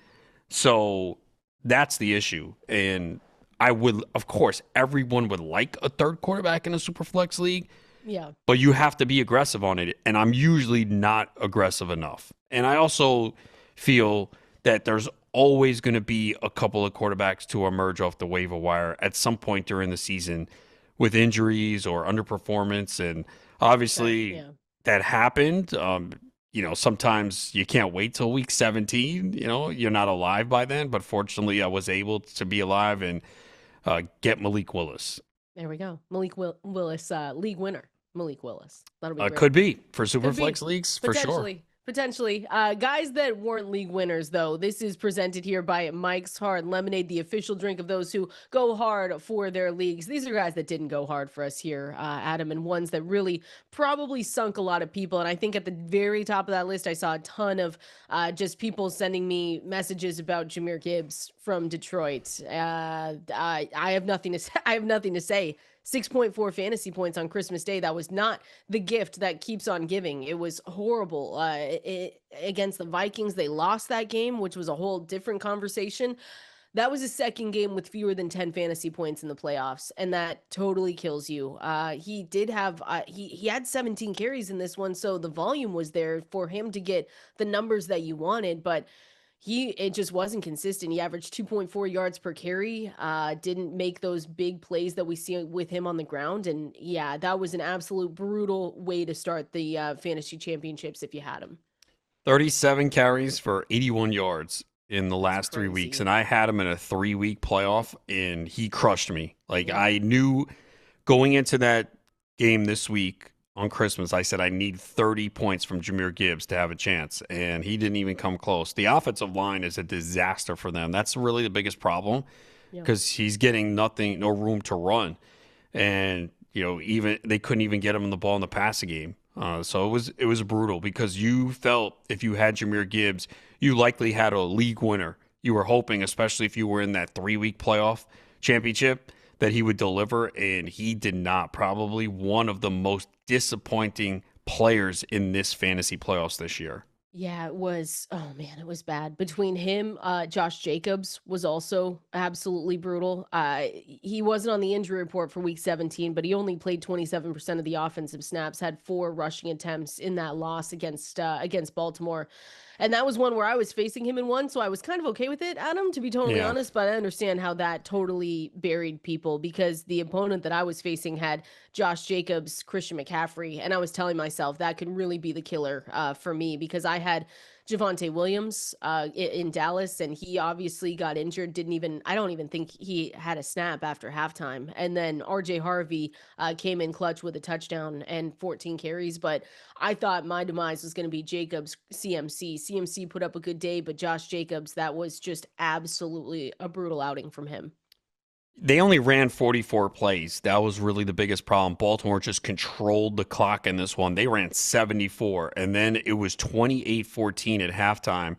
So that's the issue. And of course, everyone would like a third quarterback in a super flex league. Yeah. But you have to be aggressive on it. And I'm usually not aggressive enough. And I also feel that there's always going to be a couple of quarterbacks to emerge off the waiver wire at some point during the season with injuries or underperformance. And obviously that happened. Sometimes you can't wait till week 17. You're not alive by then. But fortunately, I was able to be alive and get Malik Willis. There we go. Willis, league winner. Malik Willis. That'll be great. Could be for Superflex leagues, for sure. Potentially. Guys that weren't league winners, though, this is presented here by Mike's Hard Lemonade, the official drink of those who go hard for their leagues. These are guys that didn't go hard for us here, Adam, and ones that really probably sunk a lot of people. And I think at the very top of that list, I saw a ton of just people sending me messages about Jahmyr Gibbs from Detroit. I have nothing to say. I have nothing to say. 6.4 fantasy points on Christmas Day. That was not the gift that keeps on giving. It was horrible. Against the Vikings, they lost that game, which was a whole different conversation. That was his second game with fewer than 10 fantasy points in the playoffs, and that totally kills you. He did have he had 17 carries in this one, so the volume was there for him to get the numbers that you wanted, but it just wasn't consistent. He averaged 2.4 yards per carry, didn't make those big plays that we see with him on the ground, and yeah, that was an absolute brutal way to start the fantasy championships if you had him. 37 carries for 81 yards in the That's last 3 weeks. And crazy. I had him in a 3-week playoff, and he crushed me. Like, Yep. I knew going into that game this week on Christmas, I said I need 30 points from Jahmyr Gibbs to have a chance. And he didn't even come close. The offensive line is a disaster for them. That's really the biggest problem Yep. because he's getting nothing, no room to run. And even they couldn't even get him in the ball in the passing game. So it was brutal because you felt if you had Jahmyr Gibbs, you likely had a league winner. You were hoping, especially if you were in that 3-week playoff championship, that he would deliver, and he did not. Probably one of the most disappointing players in this fantasy playoffs this year. Yeah, it was. Oh man, it was bad. Between him, Josh Jacobs was also absolutely brutal. He wasn't on the injury report for week 17, but he only played 27% of the offensive snaps, had 4 rushing attempts in that loss against Baltimore. And that was one where I was facing him in one, so I was kind of okay with it, Adam, to be totally Yeah. honest, but I understand how that totally buried people because the opponent that I was facing had Josh Jacobs, Christian McCaffrey, and I was telling myself that could really be the killer for me because I had Javonte Williams in Dallas, and he obviously got injured. I don't even think he had a snap after halftime. And then RJ Harvey came in clutch with a touchdown and 14 carries. But I thought my demise was going to be Jacobs, CMC. CMC put up a good day, but Josh Jacobs, that was just absolutely a brutal outing from him. They only ran 44 plays. That was really the biggest problem. Baltimore just controlled the clock in this one. They ran 74, and then it was 28-14 at halftime,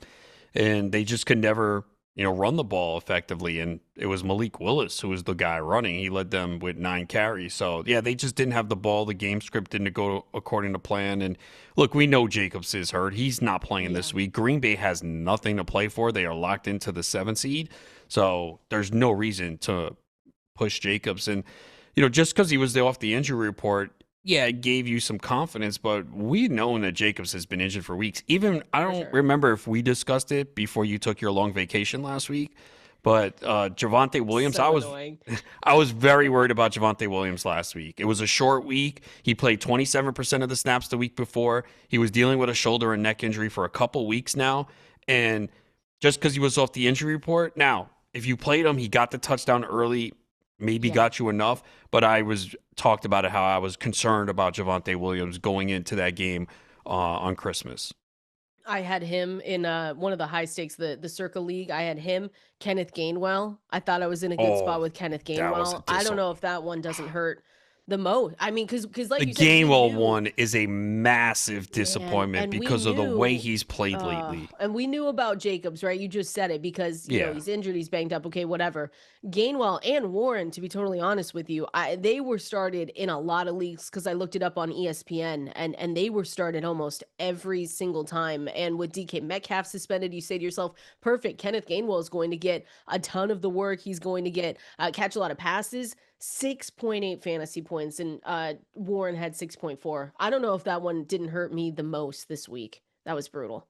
and they just could never, run the ball effectively. And it was Malik Willis who was the guy running. He led them with 9 carries. So, yeah, they just didn't have the ball. The game script didn't go according to plan. And, look, we know Jacobs is hurt. He's not playing Yeah. this week. Green Bay has nothing to play for. They are locked into the 7th seed. So there's no reason to push Jacobs. And, just because he was off the injury report, yeah, it gave you some confidence, but we've known that Jacobs has been injured for weeks. Even, I For don't sure. remember if we discussed it before you took your long vacation last week, but Javonte Williams, I So was annoying. I was very worried about Javonte Williams last week. It was a short week. He played 27% of the snaps the week before. He was dealing with a shoulder and neck injury for a couple weeks now. And just because he was off the injury report, now, if you played him, he got the touchdown early, maybe Yeah. got you enough. But I was talked about it how I was concerned about Javonte Williams going into that game on Christmas. I had him in one of the high stakes, the Circle League. I had him, Kenneth Gainwell. I thought I was in a good spot Oh, with Kenneth that was a Gainwell. I don't know if that one doesn't hurt the most. I mean, because The like you said, we Gainwell knew. one is a massive Man, disappointment and we because of the way knew, he's played lately. and we knew about Jacobs, right? You just said it because Yeah. he's injured, he's banged up. Okay, whatever. Gainwell and Warren, to be totally honest with you, they were started in a lot of leagues because I looked it up on ESPN, and they were started almost every single time. And with DK Metcalf suspended, you say to yourself, perfect. Kenneth Gainwell is going to get a ton of the work. He's going to get catch a lot of passes. 6.8 fantasy points, and Warren had 6.4. I don't know if that one didn't hurt me the most this week. That was brutal.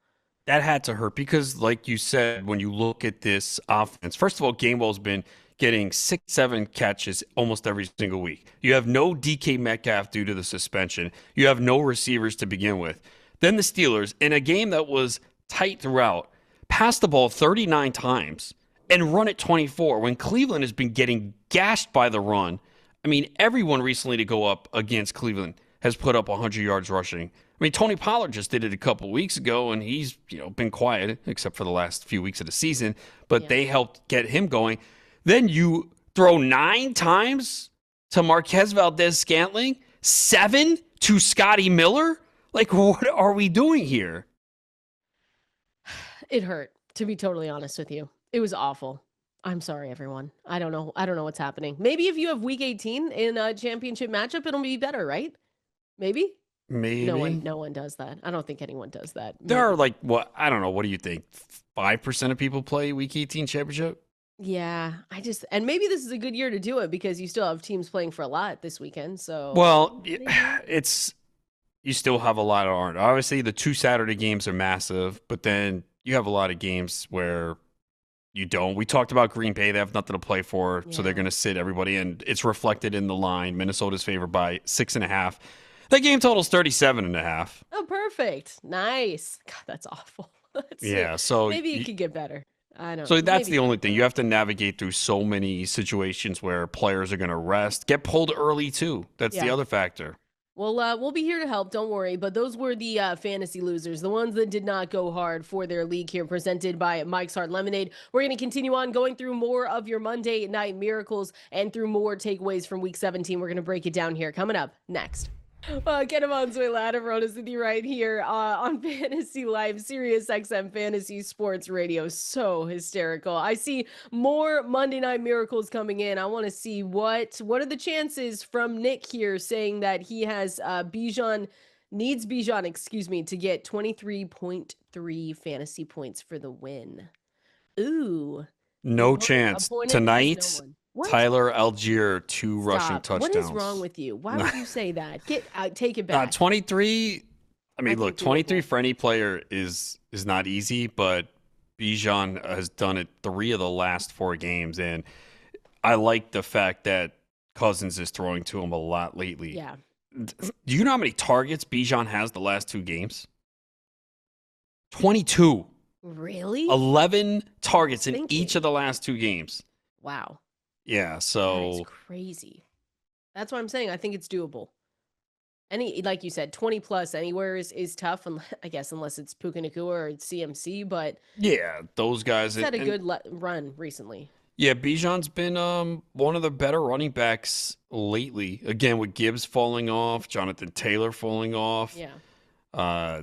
That had to hurt because, like you said, when you look at this offense, first of all, Gainwell's been getting 6, 7 catches almost every single week. You have no DK Metcalf due to the suspension. You have no receivers to begin with. Then the Steelers, in a game that was tight throughout, passed the ball 39 times and run it 24 when Cleveland has been getting gashed by the run. I mean, everyone recently to go up against Cleveland has put up 100 yards rushing. I mean, Tony Pollard just did it a couple weeks ago, and he's been quiet except for the last few weeks of the season. But Yeah. they helped get him going. Then you throw 9 times to Marquez Valdez-Scantling, 7 to Scotty Miller. Like, what are we doing here? It hurt, to be totally honest with you. It was awful. I'm sorry, everyone. I don't know. I don't know what's happening. Maybe if you have week 18 in a championship matchup, it'll be better, right? Maybe. No one, Maybe. no one does that. I don't think anyone does that. There are Maybe. like, what? I don't know. What do you think? 5% of people play Week 18 championship? Yeah, and maybe this is a good year to do it because you still have teams playing for a lot this weekend. So Well, maybe. it's you still have a lot of aren't. Obviously, the 2 Saturday games are massive, but then you have a lot of games where you don't. We talked about Green Bay; they have nothing to play for, so they're Yeah. going to sit everybody, and it's reflected in the line. Minnesota's favored by 6.5. That game total's 37.5. Oh, perfect. Nice. God, that's awful. That's Yeah, so maybe it could get better. I don't. that's Maybe the not. only thing. You have to navigate through so many situations where players are going to rest, get pulled early too. That's the Yeah. other factor. Well, we'll be here to help. Don't worry. But those were the fantasy losers, the ones that did not go hard for their league here, presented by Mike's Hard Lemonade. We're going to continue on going through more of your Monday Night Miracles and through more takeaways from Week 17. We're going to break it down here coming up next. Kendall Valenzuela, Adam Ronis with you right here on Fantasy Life, Sirius XM Fantasy Sports Radio. So hysterical. I see more Monday Night Miracles coming in. I want to see what are the chances from Nick here saying that he has Bijan, excuse me, to get 23.3 fantasy points for the win. Ooh. The No chance. opponent has no Tonight, one. What? Tyler Algier, 2 rushing Stop. What is wrong touchdowns. with you? Why would you say that? Get out, take it back. 23. I I mean, look, think 23 doable. for any player is not easy, but Bijan has done it 3 of the last 4 games, and I like the fact that Cousins is throwing to him a lot lately. Yeah. Do you know how many targets Bijan has the last 2 games? 22. Really? 11 targets in Thinking. each of the last 2 games. Wow. Yeah, That is so crazy. That's what I'm saying. I think it's doable. Any, like you said, 20 plus anywhere is tough, I guess, unless it's Puka Nacua or it's CMC, but yeah, those guys he's had a and good run recently. yeah, Bijan's been one of the better running backs lately. Again, with Gibbs falling off, Jonathan Taylor falling off. Yeah. Uh,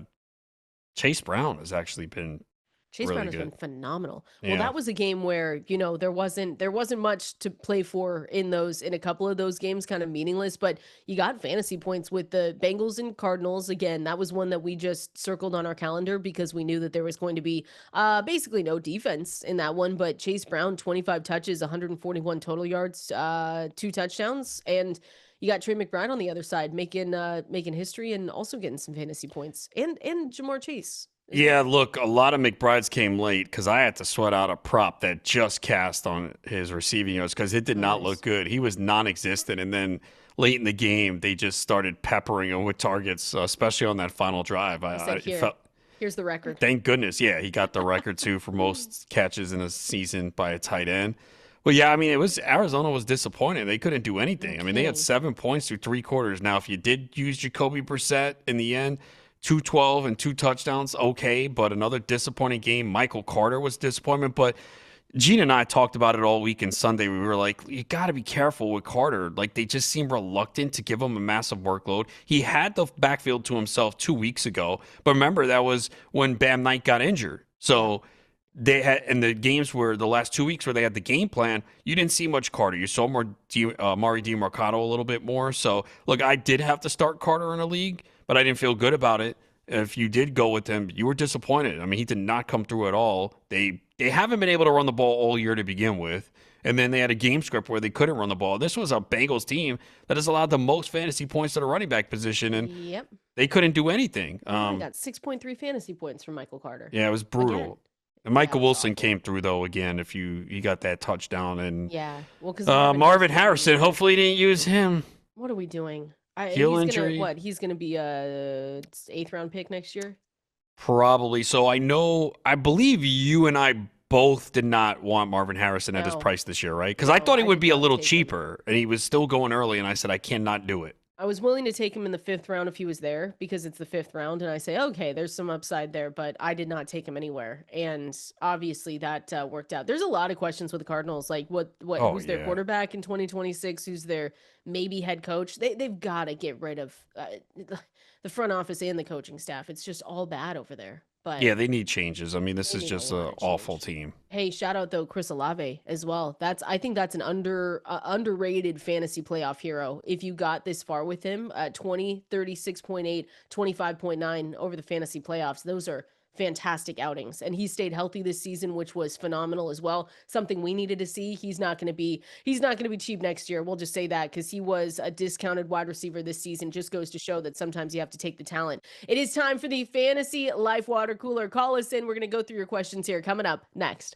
Chase Brown has actually been Chase Brown really has been good. phenomenal. Well, Yeah. that was a game where, there wasn't much to play for in a couple of those games, kind of meaningless, but you got fantasy points with the Bengals and Cardinals. Again, that was one that we just circled on our calendar because we knew that there was going to be basically no defense in that one, but Chase Brown 25 touches, 141 total yards, 2 touchdowns, and you got Trey McBride on the other side making history and also getting some fantasy points. And Jamar Chase as Yeah, well. look, a lot of McBride's came late because I had to sweat out a prop that just cast on his receiving yards because it did Oh, not nice. look good. He was non-existent, and then late in the game, they just started peppering him with targets, especially on that final drive. He said, It felt, here's the record. thank goodness, yeah, he got the record too for most catches in a season by a tight end. Well, yeah, I mean, Arizona was disappointed. They couldn't do anything. No I mean, they had kidding. 7 points through 3 quarters. Now, if you did use Jacoby Brissett in the end, 212 and 2 touchdowns, okay, but another disappointing game. Michael Carter was disappointment, but Gene and I talked about it all week and Sunday. We were like, you got to be careful with Carter. Like, they just seem reluctant to give him a massive workload. He had the backfield to himself 2 weeks ago, but remember, that was when Bam Knight got injured. So they had in the games where the last 2 weeks where they had the game plan, you didn't see much Carter. You saw more Mari DiMercado a little bit more. So look, I did have to start Carter in a league, but I didn't feel good about it. If you did go with him, you were disappointed. I mean, he did not come through at all. They haven't been able to run the ball all year to begin with. And then they had a game script where they couldn't run the ball. This was a Bengals team that has allowed the most fantasy points to the running back position, and Yep. they couldn't do anything. I got 6.3 fantasy points from Michael Carter. Yeah, it was Again. brutal. And Yeah, it Michael was Wilson awful. came through though again. If you got that touchdown and Yeah. Well, because Marvin Harrison, hopefully he didn't use him. What are we doing? Heel He's injury. gonna what? He's gonna be a 8th round pick next year. Probably. So I believe you and I both did not want Marvin Harrison at his No. price this year, right? Because I No, thought he I would did be a not little take him. cheaper, and he was still going early, and I said I cannot do it. I was willing to take him in the 5th round if he was there because it's the 5th round, and I say, okay, there's some upside there, but I did not take him anywhere, and obviously that worked out. There's a lot of questions with the Cardinals, like Oh, who's their yeah. quarterback in 2026, who's their maybe head coach. They've got to get rid of the front office and the coaching staff. It's just all bad over there. But Yeah, they need changes. I mean, this they is need a just lot an of awful change. team. Hey, shout out though Chris Olave as well. I think that's an underrated fantasy playoff hero. If you got this far with him, 20, 36.8, 25.9 over the fantasy playoffs. Those are fantastic outings. And he stayed healthy this season, which was phenomenal as well. Something we needed to see. He's not going to be cheap next year. We'll just say that because he was a discounted wide receiver this season. Just goes to show that sometimes you have to take the talent. It is time for the Fantasy Life Water Cooler. Call us in. We're going to go through your questions here coming up next.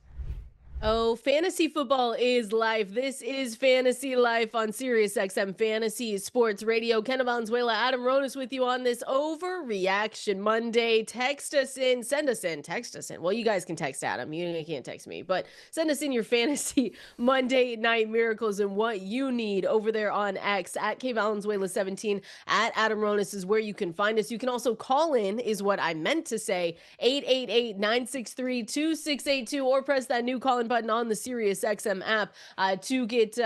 Oh, fantasy football is life. This is Fantasy Life on Sirius XM Fantasy Sports Radio. Kendall, Valenzuela, Adam Ronis with you on this Overreaction Monday. Text us in, send us in, text us in. Well, you guys can text Adam. You can't text me, but send us in your Fantasy Monday Night Miracles and what you need over there on X at KValenzuela17 at Adam Ronis is where you can find us. You can also call in, is what I meant to say, 888-963-2682, or press that new call in button on the Sirius XM app to get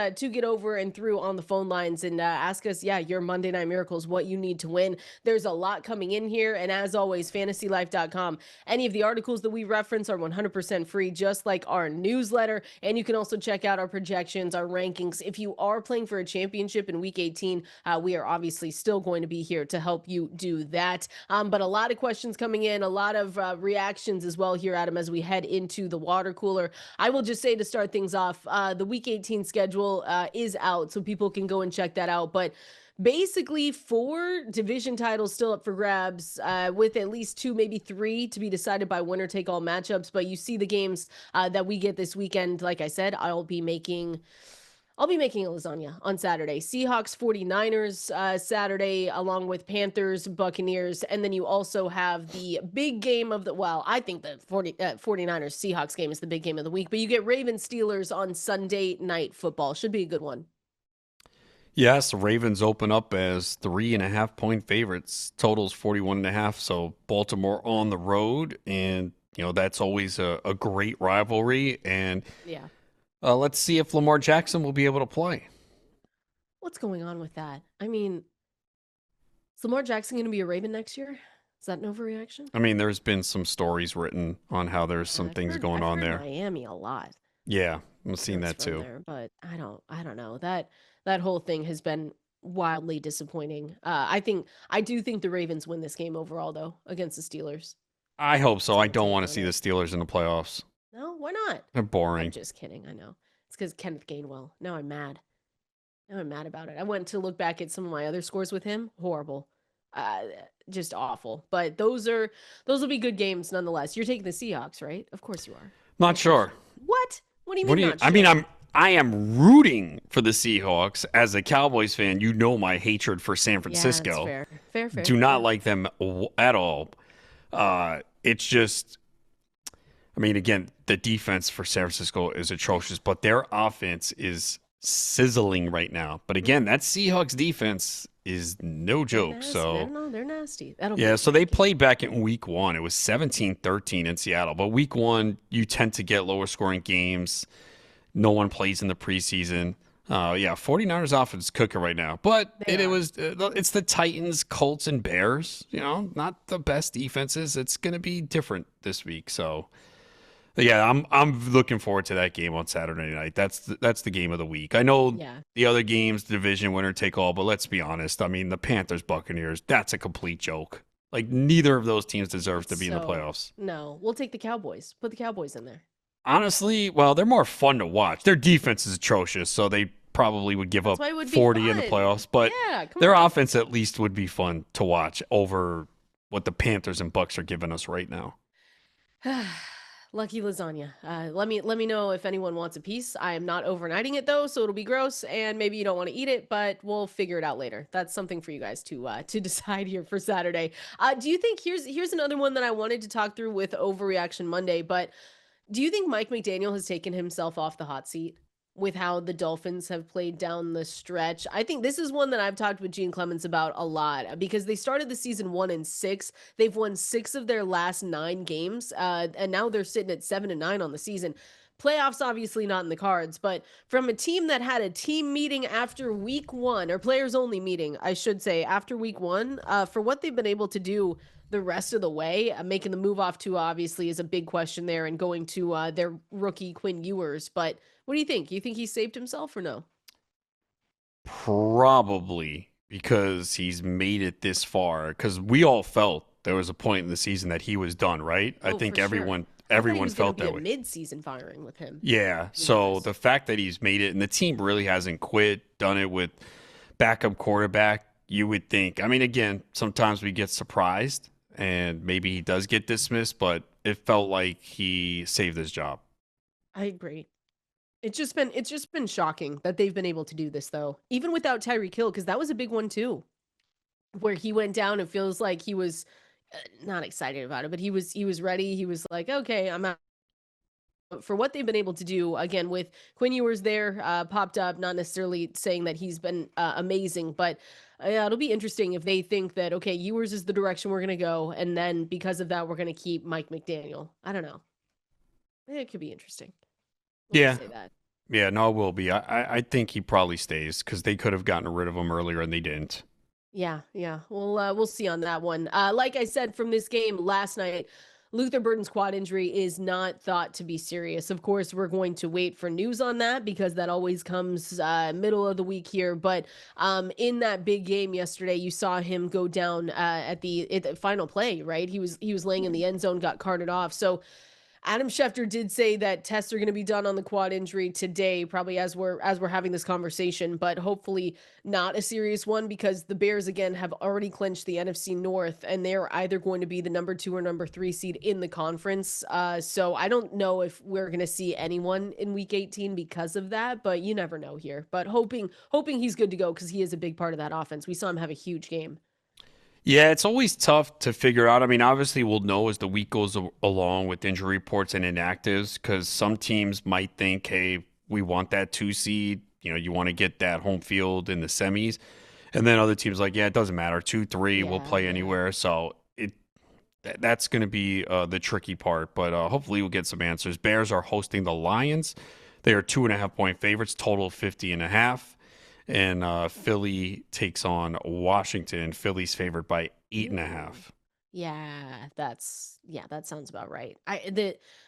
over and through on the phone lines and ask us, your Monday Night Miracles, what you need to win. There's a lot coming in here, and as always, fantasylife.com. Any of the articles that we reference are 100% free, just like our newsletter, and you can also check out our projections, our rankings. If you are playing for a championship in Week 18, we are obviously still going to be here to help you do that. But a lot of questions coming in, a lot of reactions as well here, Adam, as we head into the water cooler. I will just say to start things off, the Week 18 schedule is out, so people can go and check that out. But basically 4 division titles still up for grabs, with at least 2, maybe 3 to be decided by winner-take-all matchups. But you see the games that we get this weekend. Like I said, I'll be making a lasagna on Saturday. Seahawks 49ers Saturday, along with Panthers Buccaneers. And then you also have the big game of I think the 49ers Seahawks game is the big game of the week. But you get Ravens Steelers on Sunday Night Football. Should be a good one. Yes, the Ravens open up as 3.5-point favorites. Total's 41.5. So Baltimore on the road. And, that's always a great rivalry. And yeah. Let's see if Lamar Jackson will be able to play. What's going on with that? I mean, is Lamar Jackson going to be a Raven next year? Is that an overreaction? I mean, there's been some stories written on how there's some things going on there. Miami a lot. Yeah, I've seen that too. There, but I don't know. That whole thing has been wildly disappointing. I do think the Ravens win this game overall, though, against the Steelers. I hope so. I don't want to see the Steelers in the playoffs. No, why not? They're boring. I'm just kidding. I know. It's because Kenneth Gainwell. Now I'm mad. Now I'm mad about it. I went to look back at some of my other scores with him. Horrible. Just awful. But those will be good games nonetheless. You're taking the Seahawks, right? Of course you are. Not sure. What? What do you mean? I mean, I am rooting for the Seahawks. As a Cowboys fan, you know my hatred for San Francisco. Yeah, that's fair. Do not like them at all. It's just, I mean, again, the defense for San Francisco is atrocious, but their offense is sizzling right now. But again, that Seahawks defense is no joke. So they're nasty. So they played back in week 1. It was 17-13 in Seattle. But week 1, you tend to get lower scoring games. No one plays in the preseason. 49ers offense is cooking right now. But it's the Titans, Colts, and Bears. Not the best defenses. It's going to be different this week. So yeah, I'm looking forward to that game on Saturday night. That's the game of the week. I know the other games, division winner take all, but let's be honest. I mean, the Panthers Buccaneers, that's a complete joke. Like, neither of those teams deserves to be in the playoffs. No, we'll take the Cowboys. Put the Cowboys in there. Honestly, well, they're more fun to watch. Their defense is atrocious, so they probably would give up 40 in the playoffs. But their offense at least would be fun to watch over what the Panthers and Bucs are giving us right now. Lucky lasagna. Let me know if anyone wants a piece. I am not overnighting it though, so it'll be gross, and maybe you don't want to eat it, but we'll figure it out later. That's something for you guys to decide here for Saturday. Do you think here's another one that I wanted to talk through with Overreaction Monday, but do you think Mike McDaniel has taken himself off the hot seat with how the Dolphins have played down the stretch? I think this is one that I've talked with Gene Clements about a lot because they started the season 1-6. They've won 6 of their last 9 games, and now they're sitting at 7-9 on the season. Playoffs obviously not in the cards, but from a team that had a team meeting after week 1, or players only meeting, I should say, after week 1, for what they've been able to do the rest of the way, making the move off to obviously is a big question there, and going to their rookie Quinn Ewers. But what do you think? You think he saved himself or no? Probably, because he's made it this far. Because we all felt there was a point in the season that he was done, right? I Oh, for think sure. everyone I thought he everyone was going to felt be that a way. mid-season firing with him, Yeah. to be So honest. the fact that he's made it and the team really hasn't quit, done it with backup quarterback, you would think. I mean, again, sometimes we get surprised and maybe he does get dismissed, but it felt like he saved his job. I agree. It's just been shocking that they've been able to do this though, even without Tyreek Hill, because that was a big one too, where he went down. It feels like he was not excited about it, but he was ready. He was like, okay, I'm out. For what they've been able to do again with Quinn Ewers there, popped up, not necessarily saying that he's been amazing, but yeah, it'll be interesting if they think that okay, Ewers is the direction we're gonna go, and then because of that, we're gonna keep Mike McDaniel. I don't know. It could be interesting. We'll just Yeah. say that. Yeah, no, it will be. I think he probably stays because they could have gotten rid of him earlier and they didn't. Yeah, yeah. We'll see on that one. Like I said from this game last night, Luther Burden's quad injury is not thought to be serious. Of course, we're going to wait for news on that because that always comes middle of the week here. But in that big game yesterday, you saw him go down at the final play. Right, he was laying in the end zone, got carted off. So Adam Schefter did say that tests are going to be done on the quad injury today, probably as we're having this conversation, but hopefully not a serious one because the Bears again have already clinched the NFC North, and they're either going to be the number 2 or number 3 seed in the conference. So I don't know if we're going to see anyone in Week 18 because of that, but you never know here. But hoping he's good to go because he is a big part of that offense. We saw him have a huge game. Yeah, it's always tough to figure out. I mean, obviously, we'll know as the week goes along with injury reports and inactives because some teams might think, hey, we want that 2 seed. You know, you want to get that home field in the semis. And then other teams like, yeah, it doesn't matter. 2, 3, we'll Yeah, play yeah. anywhere. So that's going to be the tricky part. But hopefully, we'll get some answers. Bears are hosting the Lions. They are 2.5 point favorites, total 50.5. And Philly takes on Washington. Philly's favored by 8.5. That sounds about right.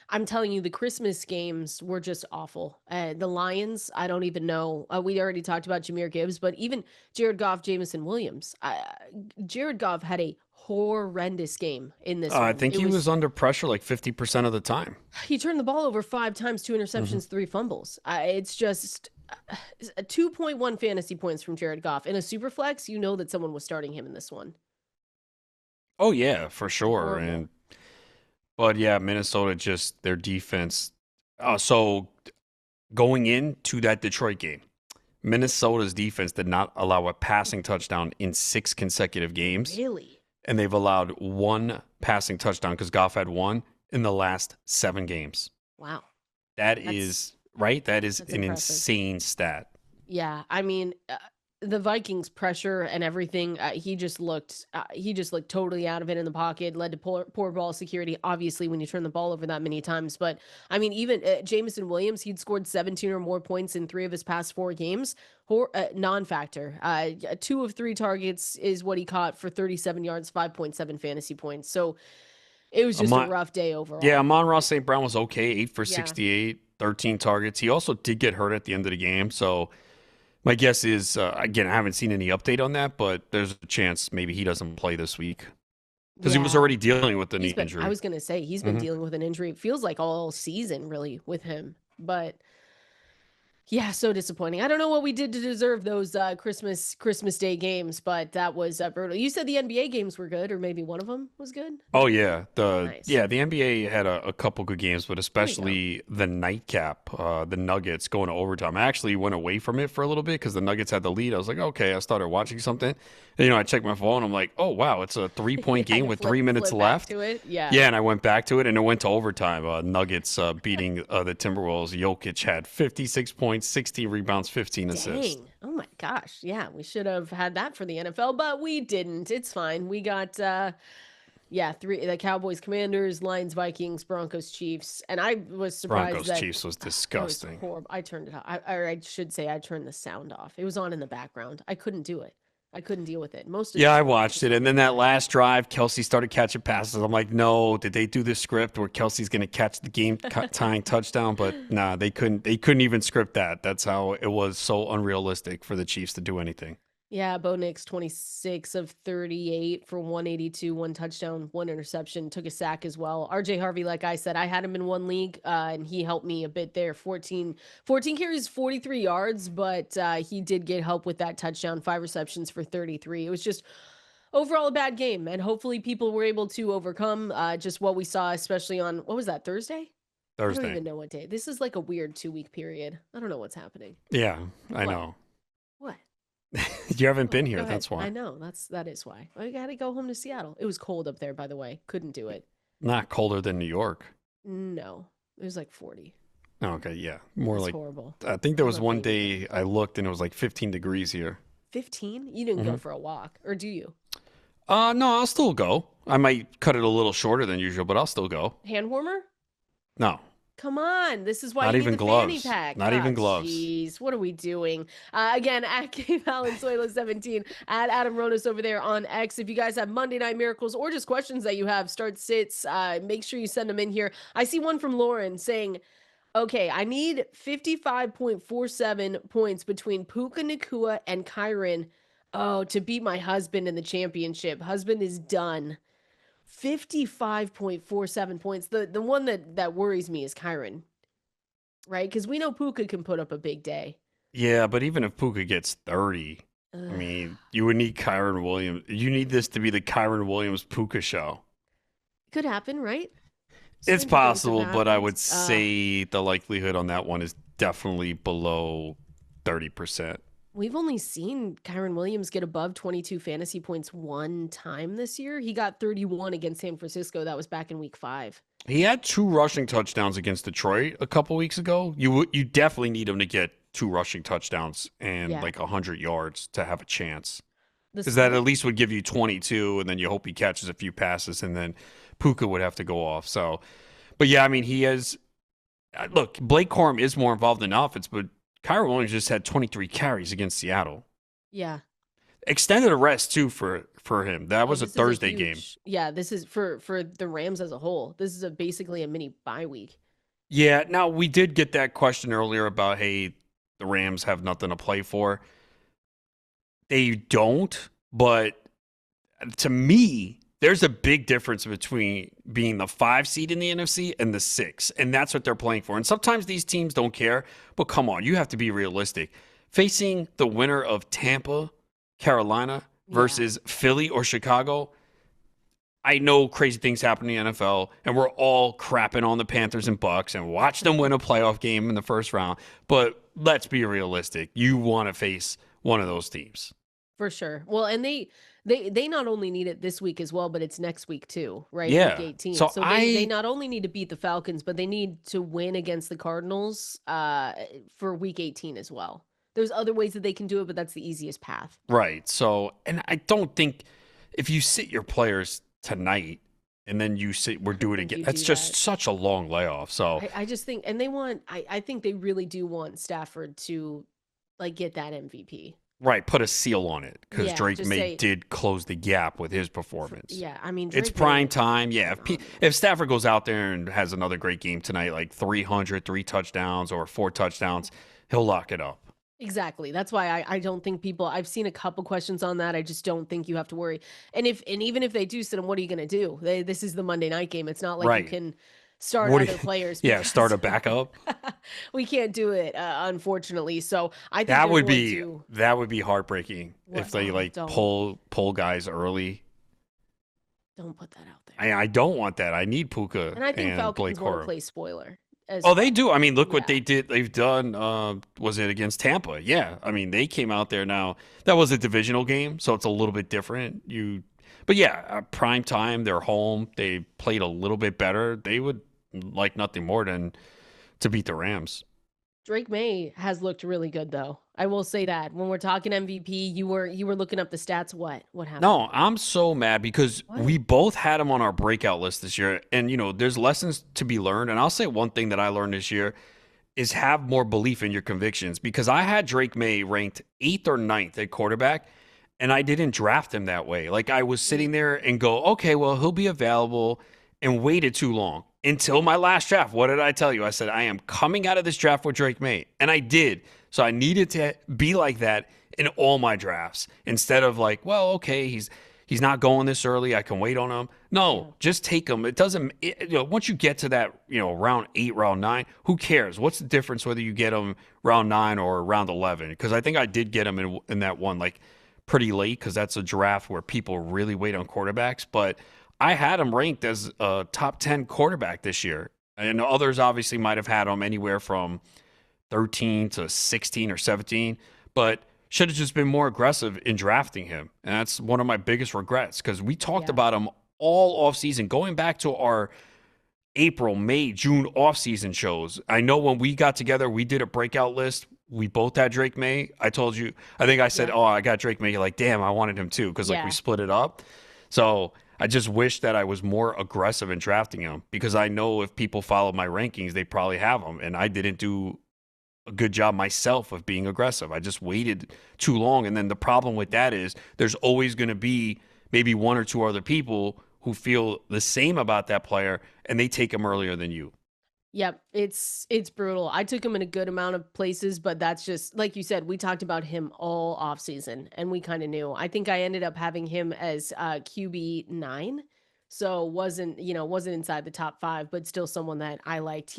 I'm telling you, the Christmas games were just awful. The Lions, I don't even know. We already talked about Jameer Gibbs, but even Jared Goff, Jamison Williams. Jared Goff had a horrendous game in this I one. think It he was was under pressure like 50% of the time. he turned the ball over 5 times, 2 interceptions, 3 fumbles. It's just 2.1 fantasy points from Jared Goff in a super flex. You know that someone was starting him in this one. Oh, yeah, for sure. Horrible. But yeah, Minnesota just their defense. So going into that Detroit game, Minnesota's defense did not allow a passing touchdown in 6 consecutive games. Really? And they've allowed one passing touchdown because Goff had one in the last 7 games. Wow. That That's is right. That is that's an impressive. insane stat. Yeah, I mean, the Vikings pressure and everything. He just looked totally out of it in the pocket. Led to poor ball security. Obviously, when you turn the ball over that many times, but I mean, even Jamison Williams, he'd scored 17 or more points in 3 of his past 4 games. Non-factor. 2 of 3 targets is what he caught for 37 yards, 5.7 fantasy points. So it was just a Amon, rough day yeah, overall. Amon Ross St. Brown was okay, 8 for Yeah. 68, 13 targets. He also did get hurt at the end of the game. So my guess is, again, I haven't seen any update on that, but there's a chance maybe he doesn't play this week because he was Yeah. already dealing with the knee I injury. was going to say, he's been dealing with an injury. It feels like all season, really, with him. But yeah, so disappointing. I don't know what we did to deserve those Christmas Day games, but that was brutal. You said the NBA games were good, or maybe one of them was good? Oh yeah, Nice. the NBA had a couple good games, but There you go. especially the nightcap, the Nuggets going to overtime. I actually went away from it for a little bit because the Nuggets had the lead. I was like, okay, I started watching something, and I checked my phone. I'm like, oh wow, it's a 3 point Yeah, game to with flip 3 minutes back left. to it. Yeah. Yeah, and I went back to it, and it went to overtime. Nuggets beating the Timberwolves. Jokic had 56 points, 16 rebounds, 15 assists. Dang. Oh my gosh. Yeah, we should have had that for the NFL, but we didn't. It's fine. We got the Cowboys, Commanders, Lions, Vikings, Broncos, Chiefs. And I was surprised Broncos that Chiefs was it was disgusting. horrible. I turned it off. Or I should say I turned the sound off. It was on in the background. I couldn't do it. I couldn't deal with it. Most of the Yeah, I sports watched just it. were And then really that bad. last drive, Kelsey started catching passes. I'm like, no, did they do the script where Kelsey's going to catch the game tying touchdown? But nah, they couldn't even script that. That's how it was so unrealistic for the Chiefs to do anything. Yeah, Bo Nix, 26 of 38 for 182, one touchdown, one interception, took a sack as well. RJ Harvey, like I said, I had him in one league, and he helped me a bit there. 14 carries, 43 yards, but he did get help with that touchdown, 5 receptions for 33. It was just overall a bad game, and hopefully people were able to overcome just what we saw, especially on, what was that, Thursday? I don't Thursday. even know what day. This is like a weird 2-week period. I don't know what's happening. Yeah, I What? know. What? You haven't been Go here, ahead. that's why. I know. That is why. I got to go home to Seattle. It was cold up there, by the way. Couldn't do it. Not colder than New York. No. It was like 40. Okay, yeah. More It's like, horrible. I think there I'm was a one baby. day I looked and it was like 15 degrees here. 15? You didn't hmm go for a walk, or do you? No, I'll still go. I might cut it a little shorter than usual, but I'll still go. Hand warmer? No, Come on. This is why not you need even the fanny gloves. pack. Not even gloves. Jeez. What are we doing? Again, at K Valenzuela 17, at Adam Ronis over there on X. If you guys have Monday Night Miracles or just questions that you have, start sits, make sure you send them in here. I see one from Lauren saying, okay, I need 55.47 points between Puka Nakua and Kyron. Oh, to beat my husband in the championship. Husband is done. 55.47 points. The one that worries me is Kyron, right? Because we know Puka can put up a big day. Yeah, but even if Puka gets 30, I Ugh. mean, you would need Kyron Williams. You need this to be the Kyron Williams Puka show. Could happen, right? It's Stranger things have possible, but I happened. would say the likelihood on that one is definitely below 30%. We've only seen Kyron Williams get above 22 fantasy points one time this year. He got 31 against San Francisco. That was back in week 5. He had 2 rushing touchdowns against Detroit a couple weeks ago. You definitely need him to get 2 rushing touchdowns and Yeah. like 100 yards to have a chance. The Because that split- at least would give you 22, and then you hope he catches a few passes, and then Puka would have to go off. So, but yeah, I mean, he has. Look, Blake Corum is more involved in offense, but Kyron Williams just had 23 carries against Seattle. Yeah. Extended a rest too for him. That was a This is Thursday game. Yeah, this is for the Rams as a whole. This is basically a mini bye week. Yeah. Now we did get that question earlier about, hey, the Rams have nothing to play for. They don't, but to me, there's a big difference between being the 5 seed in the NFC and the 6, and that's what they're playing for. And sometimes these teams don't care, but come on, you have to be realistic. Facing the winner of Tampa, Carolina versus Philly or Chicago, I know crazy things happen in the NFL, and we're all crapping on the Panthers and Bucks and watch them win a playoff game in the first round. But let's be realistic. You want to face one of those teams. For sure. Well, and they not only need it this week as well, but it's next week too, right? Yeah. Week 18. So they not only need to beat the Falcons, but they need to win against the Cardinals for week 18 as well. There's other ways that they can do it, but that's the easiest path. Right. So, and I don't think if you sit your players tonight and then we're doing it again, that's just such a long layoff. So I just think, and I think they really do want Stafford to like get that MVP. right, put a seal on it because Yeah, Drake just May say- did close the gap with his performance. Yeah, I mean, It's Drake prime May- time. Yeah, if Stafford goes out there and has another great game tonight, like 3 touchdowns or 4 touchdowns, he'll lock it up. Exactly. That's why I don't think I've seen a couple questions on that. I just don't think you have to worry. And even if they do sit him, what are you going to do? This is the Monday night game. It's not like Right. you can start What do other you- players. Yeah, because start a backup. we can't do it, unfortunately. So I think That they're would going be heartbreaking if they Oh, like don't. pull guys early. don't put that out there. I don't want that. I need Puka And I think Blake Falcons won't Corum. play spoiler. Oh, they do. I mean, look what Yeah. they did. They've done. Was it against Tampa? Yeah. I mean, they came out there. Now that was a divisional game, so it's a little bit different. But yeah, prime time. They're home. They played a little bit better. They would like nothing more than to beat the Rams. Drake May has looked really good, though. I will say that when we're talking MVP, you were looking up the stats. What happened? No, I'm so mad because What? we both had him on our breakout list this year. And, there's lessons to be learned. And I'll say one thing that I learned this year is have more belief in your convictions because I had Drake May ranked 8th or 9th at quarterback, and I didn't draft him that way. Like I was sitting there and go, okay, well, he'll be available, and waited too long until my last draft. What did I tell you? I said, I am coming out of this draft with Drake May. And I did. So I needed to be like that in all my drafts. Instead of like, well, okay, he's not going this early, I can wait on him. Yeah. No, just take him. It doesn't. Once you get to that, round 8, round 9, who cares? What's the difference whether you get him round 9 or round 11? Because I think I did get him in that one like pretty late, because that's a draft where people really wait on quarterbacks. But I had him ranked as a top 10 quarterback this year, and others obviously might have had him anywhere from 13 to 16 or 17, but should have just been more aggressive in drafting him. And that's one of my biggest regrets, because we talked Yeah. about him all offseason, going back to our April, May, June offseason shows. I know when we got together, we did a breakout list. We both had Drake May. I told you, I think I said, Yeah. oh, I got Drake May. You're like, damn, I wanted him too, because like we Yeah. split it up. So I just wish that I was more aggressive in drafting him, because I know if people follow my rankings, they probably have him. And I didn't do a good job myself of being aggressive. I just waited too long. And then the problem with that is there's always going to be maybe one or two other people who feel the same about that player, and they take him earlier than you. Yep, it's brutal. I took him in a good amount of places, but that's just like you said, we talked about him all off season and we kind of knew. I think I ended up having him as QB 9. So wasn't inside the top 5, but still someone that I liked.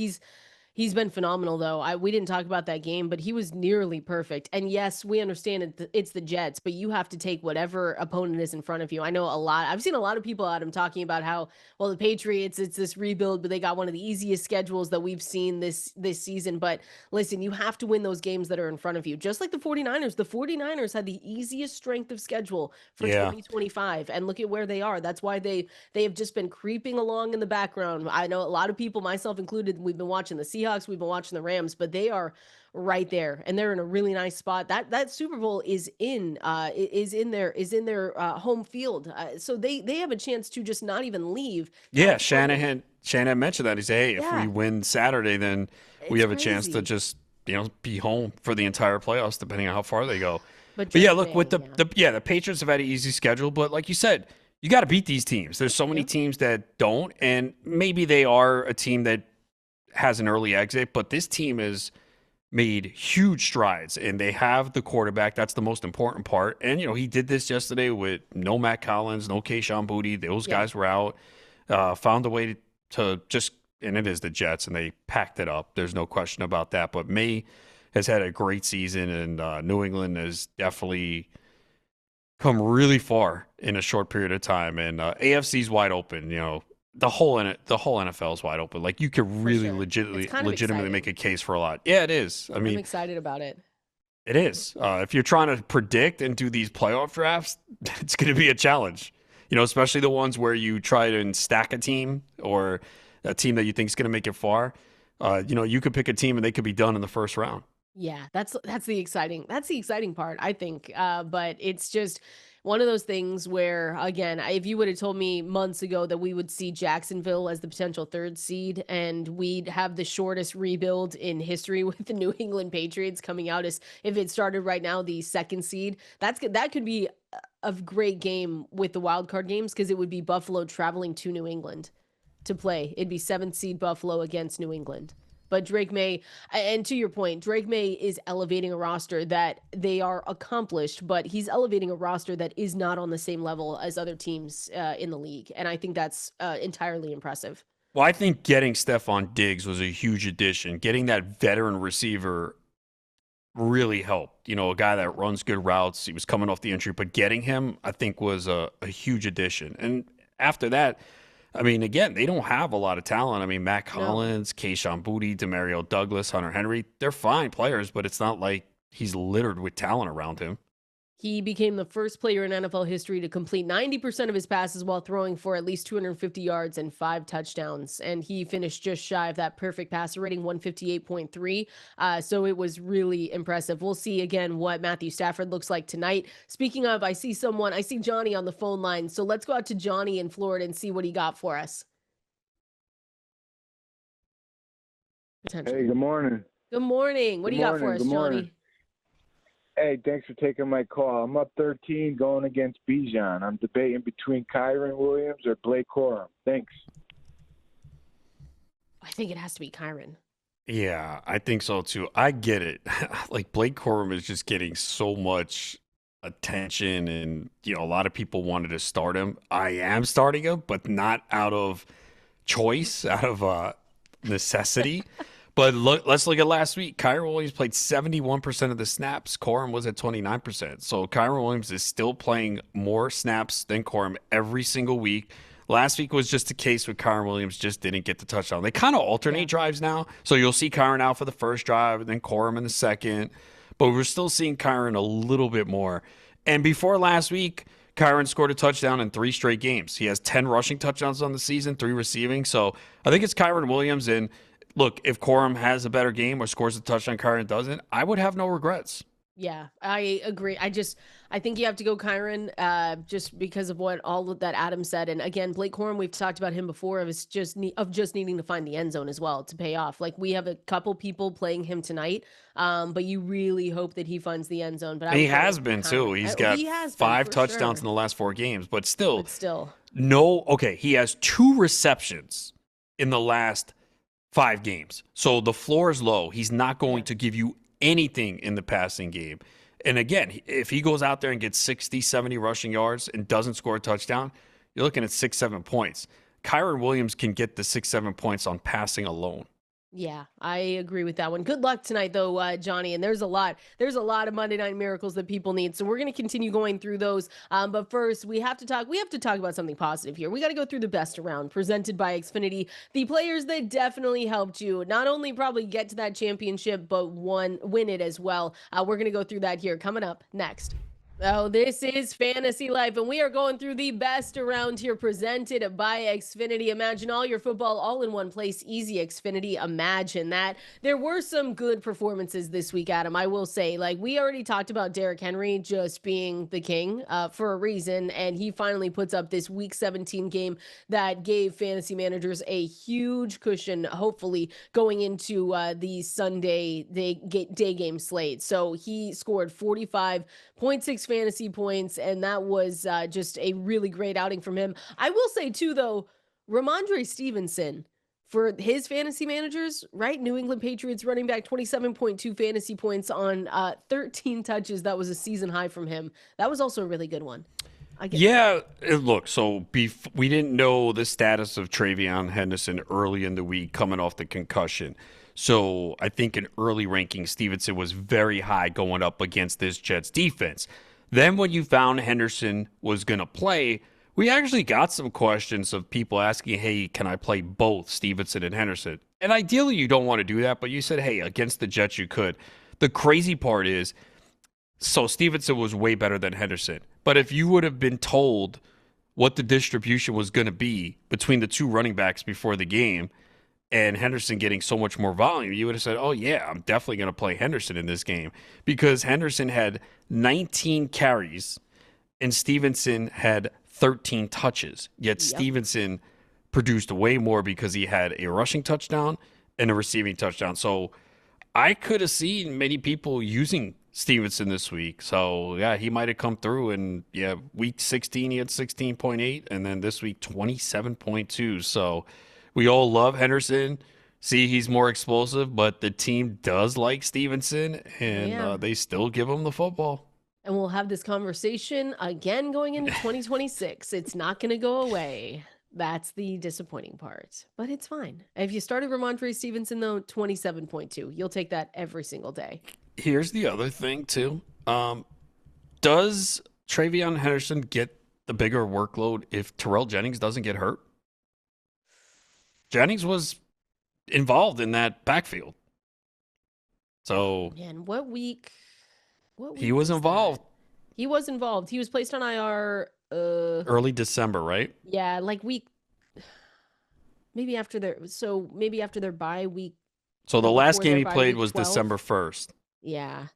He's been phenomenal, though. We didn't talk about that game, but he was nearly perfect. And yes, we understand it's the Jets, but you have to take whatever opponent is in front of you. I know I've seen a lot of people out him talking about how, well, the Patriots, it's this rebuild, but they got one of the easiest schedules that we've seen this season. But listen, you have to win those games that are in front of you. Just like the 49ers. The 49ers had the easiest strength of schedule for Yeah. 2025. And look at where they are. That's why they have just been creeping along in the background. I know a lot of people, myself included, we've been watching the Seahawks, we've been watching the Rams, but they are right there and they're in a really nice spot. That Super Bowl is in their home field. So they have a chance to just not even leave Yeah, California. Shanahan mentioned that. He said, hey, if we Yeah, win Saturday, then we it's have a chance to crazy. just, be home for the entire playoffs, depending on how far they go. But But yeah, Drake look, with May, yeah. the Patriots have had an easy schedule, but like you said, you got to beat these teams. There's so many Yeah. teams that don't, and maybe they are a team that has an early exit, but this team has made huge strides, and they have the quarterback. That's the most important part. And he did this yesterday with no Matt Collins, no Kayshon Boutte. Those Yeah. guys were out. Found a way to just, and it is the Jets, and they packed it up. There's no question about that. But May has had a great season, and New England has definitely come really far in a short period of time. And AFC's wide open. The whole NFL is wide open. Like you could For really sure. It's kind of legitimately make exciting. a case for a lot. Yeah, it is. I I'm mean, excited about it. it is. If you're trying to predict and do these playoff drafts, it's going to be a challenge. Especially the ones where you try to stack a team or a team that you think is going to make it far. You could pick a team and they could be done in the first round. Yeah, that's the exciting part, I think. But it's just one of those things where, again, if you would have told me months ago that we would see Jacksonville as the potential third seed and we'd have the shortest rebuild in history with the New England Patriots coming out as if it started right now, the second seed, that could be a great game with the wild card games because it would be Buffalo traveling to New England to play. It'd be seventh seed Buffalo against New England. But Drake May, and to your point, Drake May is elevating a roster that they are accomplished, but he's elevating a roster that is not on the same level as other teams in the league. And I think that's entirely impressive. Well, I think getting Stephon Diggs was a huge addition. Getting that veteran receiver really helped. A guy that runs good routes. He was coming off the injury, but getting him, I think, was a huge addition. And after that, I mean, again, they don't have a lot of talent. I mean, Matt No. Collins, Kayshon Boutte, Demario Douglas, Hunter Henry, they're fine players, but it's not like he's littered with talent around him. He became the first player in NFL history to complete 90% of his passes while throwing for at least 250 yards and 5 touchdowns. And he finished just shy of that perfect passer rating, 158.3. So it was really impressive. We'll see again what Matthew Stafford looks like tonight. Speaking of, I see Johnny on the phone line. So let's go out to Johnny in Florida and see what he got for us. Hey, Potentially. good morning. Good morning. What Good do you got for morning. us, Good morning. Johnny? Hey, thanks for taking my call. I'm up 13 going against Bijan. I'm debating between Kyron Williams or Blake Corum. Thanks. I think it has to be Kyron. Yeah, I think so too. I get it. Like Blake Corum is just getting so much attention, and a lot of people wanted to start him. I am starting him, but not out of choice, out of necessity. But let's look at last week. Kyron Williams played 71% of the snaps. Corum was at 29%. So Kyron Williams is still playing more snaps than Corum every single week. Last week was just a case where Kyron Williams just didn't get the touchdown. They kind of alternate drives now. So you'll see Kyron out for the first drive and then Corum in the second. But we're still seeing Kyron a little bit more. And before last week, Kyron scored a touchdown in 3 straight games. He has 10 rushing touchdowns on the season, 3 receiving. So I think it's Kyron Williams. And look, if Corum has a better game or scores a touchdown, Kyron doesn't, I would have no regrets. Yeah, I agree. I think you have to go Kyron, just because of what all of that Adam said. And again, Blake Corum, we've talked about him before, of just needing to find the end zone as well to pay off. Like, we have a couple people playing him tonight, but you really hope that he finds the end zone. But he has been too. He's got 5 touchdowns in the last 4 games, but still, no. Okay, he has 2 receptions in the last 5 games. So the floor is low. He's not going to give you anything in the passing game. And again, if he goes out there and gets 60, 70 rushing yards and doesn't score a touchdown, you're looking at 6, 7 points. Kyron Williams can get the 6, 7 points on passing alone. Yeah, I agree with that one. Good luck tonight, though, Johnny. And there's a lot of Monday Night Miracles that people need. So we're going to continue going through those. But first, we have to talk about something positive here. We got to go through the best around, presented by Xfinity. The players that definitely helped you not only probably get to that championship, but win it as well. We're going to go through that here coming up next. Oh, this is Fantasy Life, and we are going through the best around here, presented by Xfinity. Imagine all your football all in one place. Easy Xfinity. Imagine that. There were some good performances this week, Adam. I will say, like, we already talked about Derrick Henry just being the king for a reason, and he finally puts up this Week 17 game that gave fantasy managers a huge cushion, hopefully, going into the Sunday day game slate. So he scored 45.6 fantasy points, and that was just a really great outing from him. I will say too, though, Ramondre Stevenson, for his fantasy managers, right? New England Patriots running back, 27.2 fantasy points on 13 touches. That was a season high from him. That was also a really good one. Yeah, look, so we didn't know the status of Travion Henderson early in the week coming off the concussion. So I think in early rankings, Stevenson was very high going up against this Jets defense. Then when you found Henderson was going to play, we actually got some questions of people asking, hey, can I play both Stevenson and Henderson? And ideally, you don't want to do that, but you said, hey, against the Jets, you could. The crazy part is, so Stevenson was way better than Henderson. But if you would have been told what the distribution was going to be between the 2 running backs before the game, and Henderson getting so much more volume, you would have said, oh, yeah, I'm definitely going to play Henderson in this game, because Henderson had 19 carries and Stevenson had 13 touches. Yet Stevenson produced way more because he had a rushing touchdown and a receiving touchdown. So I could have seen many people using Stevenson this week. So, yeah, he might have come through. And, yeah, week 16, he had 16.8. And then this week, 27.2. So we all love Henderson. See, he's more explosive, but the team does like Stevenson, and they still give him the football. And we'll have this conversation again going into 2026. It's not going to go away. That's the disappointing part, but it's fine. If you started Ramondre Stevenson, though, 27.2, you'll take that every single day. Here's the other thing, too. Does Travion Henderson get the bigger workload if Terrell Jennings doesn't get hurt? Jennings was involved in that backfield. So, man, what week he was involved. He was involved. He was placed on IR early December, right? Yeah, like maybe after their bye week. So the last game he played was December 1st. Yeah.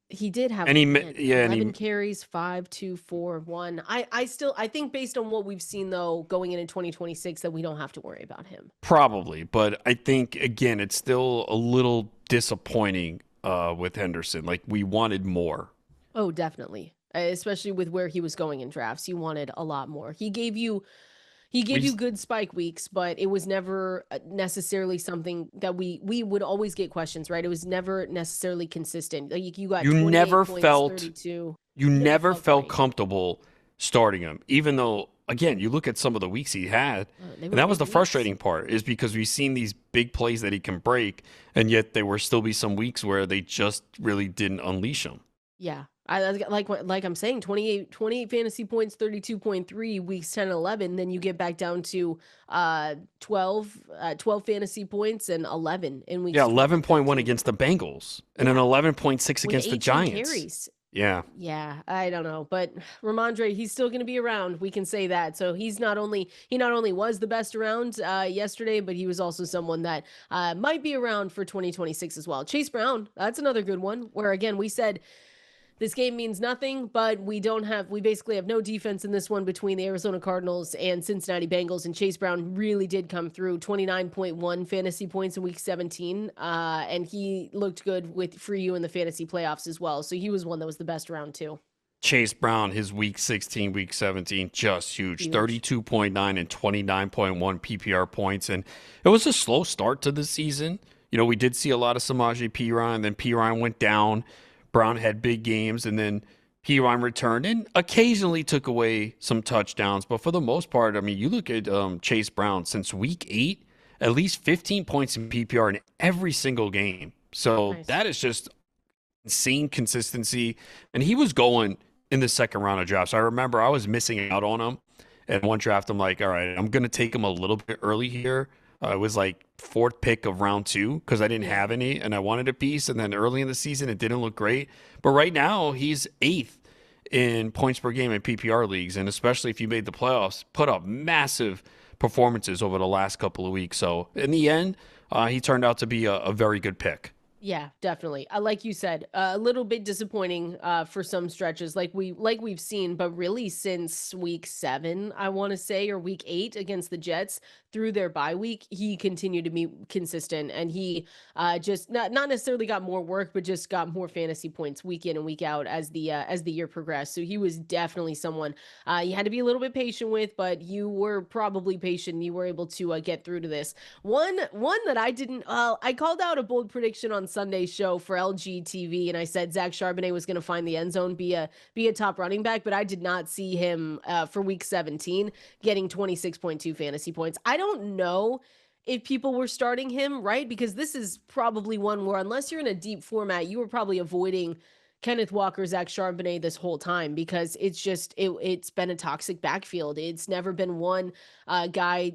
He did have 11 carries, 5, 2, 4, 1. I think based on what we've seen, though, going into 2026, that we don't have to worry about him. Probably, but I think, again, it's still a little disappointing with Henderson. Like, we wanted more. Oh, definitely. Especially with where he was going in drafts. You wanted a lot more. He gave you He gave We you good spike weeks, but it was never necessarily something that we would always get questions, right? It was never necessarily consistent. Like you got you 28 never points, felt 32. you You never never felt felt great. comfortable starting him, even though again you look at some of the weeks he had, They and were that was big the weeks. frustrating part is because we've seen these big plays that he can break, and yet there will still be some weeks where they just really didn't unleash him. Yeah. Like I'm saying 28 fantasy points, 32.3 weeks 10 and 11, then you get back down to 12 fantasy points and 11 in Yeah, weeks 12 and 11.1 13. against the Bengals, and then Yeah, 11.6 with against the 18 Giants. carries. Yeah. Yeah, I don't know, but Ramondre, he's still going to be around. We can say that. So he not only was the best around yesterday, but he was also someone that might be around for 2026 as well. Chase Brown, that's another good one. Where again, we said this game means nothing, but we basically have no defense in this one between the Arizona Cardinals and Cincinnati Bengals. And Chase Brown really did come through 29.1 fantasy points in week 17. And he looked good for you in the fantasy playoffs as well. So he was one that was the best around too. Chase Brown, his week 16, week 17, just huge. 32.9 and 29.1 PPR points. And it was a slow start to the season. You know, we did see a lot of Samaje Perine, then Perine went down. Brown had big games, and then Perine returned and occasionally took away some touchdowns. But for the most part, I mean, you look at Chase Brown since week 8, at least 15 points in PPR in every single game. So Nice. that is just insane consistency. And he was going in the second round of drafts. I remember I was missing out on him. And one draft, I'm like, all right, I'm going to take him a little bit early here. It was like fourth pick of round 2 because I didn't have any and I wanted a piece. And then early in the season, it didn't look great. But right now, he's 8th in points per game in PPR leagues. And especially if you made the playoffs, put up massive performances over the last couple of weeks. So in the end, he turned out to be a very good pick. Yeah, definitely. Like you said, a little bit disappointing for some stretches, like we've seen, but really since week 7, I want to say, or week 8 against the Jets through their bye week, he continued to be consistent, and he just not necessarily got more work, but just got more fantasy points week in and week out as the year progressed. So he was definitely someone you had to be a little bit patient with, but you were probably patient. You were able to get through to this. One that I didn't. I called out a bold prediction on Sunday's show for LGTV, and I said Zach Charbonnet was going to find the end zone, be a top running back, but I did not see him for week 17 getting 26.2 fantasy points. I don't know if people were starting him, right? Because this is probably one where, unless you're in a deep format, you were probably avoiding Kenneth Walker, Zach Charbonnet this whole time, because it's been a toxic backfield. It's never been one guy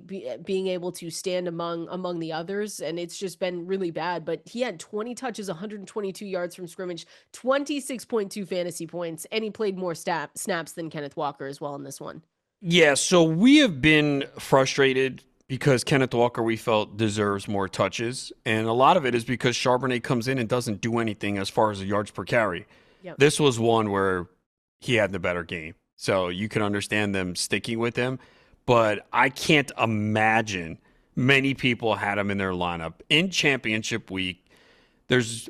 being able to stand among the others, and it's just been really bad. But he had 20 touches, 122 yards from scrimmage, 26.2 fantasy points, and he played more snaps than Kenneth Walker as well in this one. Yeah, so we have been frustrated because Kenneth Walker, we felt, deserves more touches. And a lot of it is because Charbonnet comes in and doesn't do anything as far as the yards per carry. Yep. This was one where he had the better game. So you can understand them sticking with him. But I can't imagine many people had him in their lineup in championship week. There's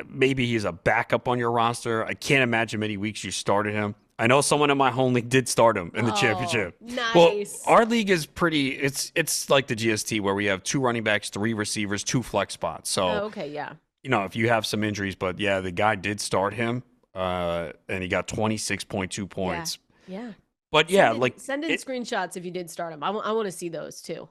maybe he's a backup on your roster. I can't imagine many weeks you started him. I know someone in my home league did start him in the championship. Nice. Well, our league is pretty. It's like the GST where we have 2 running backs, 3 receivers, 2 flex spots. So okay, yeah. You know, if you have some injuries, but yeah, the guy did start him, and he got 26.2 points. Yeah. But yeah, send in screenshots if you did start him. I want to see those too.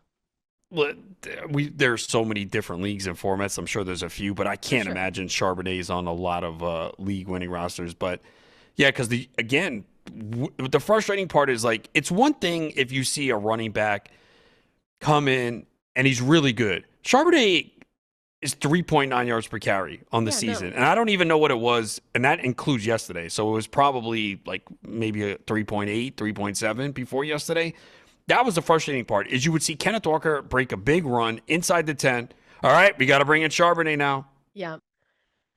There's so many different leagues and formats. I'm sure there's a few, but I can't imagine Charbonnet is on a lot of league-winning rosters. But yeah, because the frustrating part is, like, it's one thing if you see a running back come in and he's really good. Charbonnet is 3.9 yards per carry on the season. No. And I don't even know what it was, and that includes yesterday. So it was probably like maybe a 3.8, 3.7 before yesterday. That was the frustrating part, is you would see Kenneth Walker break a big run inside the 10. All right, we got to bring in Charbonnet now. Yeah.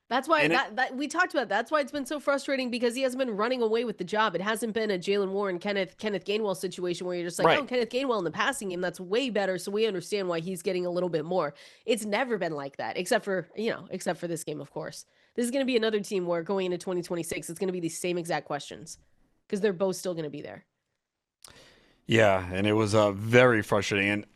That's why that we talked about. That's why it's been so frustrating, because he hasn't been running away with the job. It hasn't been a Jalen Warren, Kenneth Gainwell situation where you're just like, oh, Kenneth Gainwell in the passing game, that's way better. So we understand why he's getting a little bit more. It's never been like that, except for this game, of course. This is going to be another team where going into 2026, it's going to be the same exact questions, because they're both still going to be there. Yeah, and it was very frustrating. And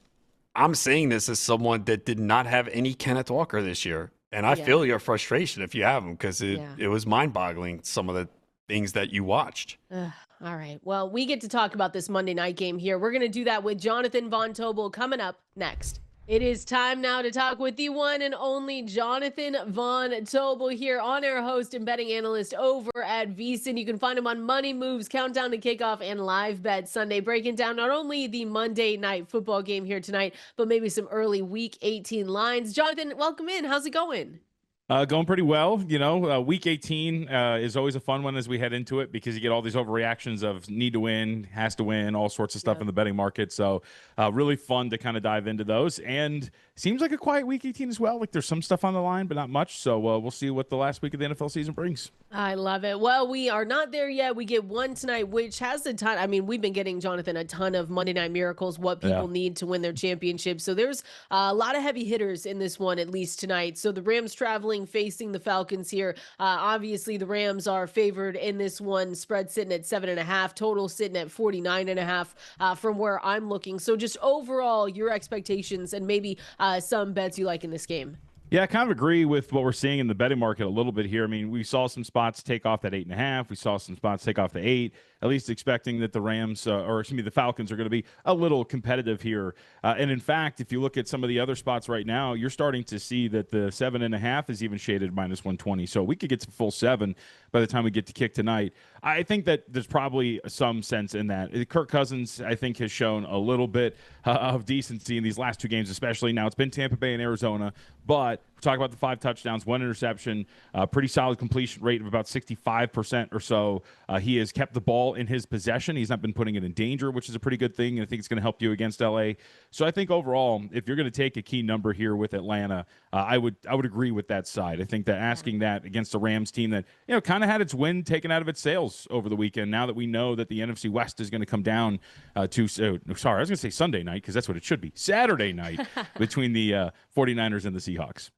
I'm saying this as someone that did not have any Kenneth Walker this year. And I Yeah. feel your frustration if you have him because Yeah. it was mind boggling some of the things that you watched. Ugh, all right. Well, we get to talk about this Monday night game here. We're going to do that with Jonathan Von Tobel coming up next. It is time now to talk with the one and only Jonathan Von Tobel here, on-air host and betting analyst over at VSiN. You can find him on Money Moves, Countdown to Kickoff, and Live Bet Sunday, breaking down not only the Monday night football game here tonight, but maybe some early Week 18 lines. Jonathan, welcome in. How's it going? Going pretty well. Week 18 is always a fun one as we head into it because you get all these overreactions of need to win, has to win, all sorts of stuff Yeah. in the betting market. So really fun to kind of dive into those. And seems like a quiet week 18 as well. Like there's some stuff on the line, but not much. So we'll see what the last week of the NFL season brings. I love it. Well, we are not there yet. We get one tonight, which has a ton. I mean, we've been getting, Jonathan, a ton of Monday Night Miracles, what Yeah. people need to win their championship. So there's a lot of heavy hitters in this one, at least tonight. So the Rams traveling, facing the Falcons here. Obviously, the Rams are favored in this one. Spread sitting at 7.5, total sitting at 49.5 from where I'm looking. So just overall, your expectations and maybe some bets you like in this game. Yeah, I kind of agree with what we're seeing in the betting market a little bit here. I mean, we saw some spots take off that 8.5. We saw some spots take off the 8. At least expecting that the Rams, the Falcons are going to be a little competitive here. And in fact, if you look at some of the other spots right now, you're starting to see that the 7.5 is even shaded -120. So we could get to full 7 by the time we get to kick tonight. I think that there's probably some sense in that. Kirk Cousins, I think, has shown a little bit of decency in these last two games, especially. Now, it's been Tampa Bay and Arizona, but we're talking about the 5 touchdowns, 1 interception, pretty solid completion rate of about 65% or so. He has kept the ball in his possession. He's not been putting it in danger, which is a pretty good thing, and I think it's going to help you against LA. So I think overall, if you're going to take a key number here with Atlanta, I would agree with that side. I think that asking that against a Rams team that kind of had its wind taken out of its sails over the weekend. Now that we know that the NFC West is going to come down I was going to say Sunday night because that's what it should be. Saturday night between the 49ers and the Seahawks.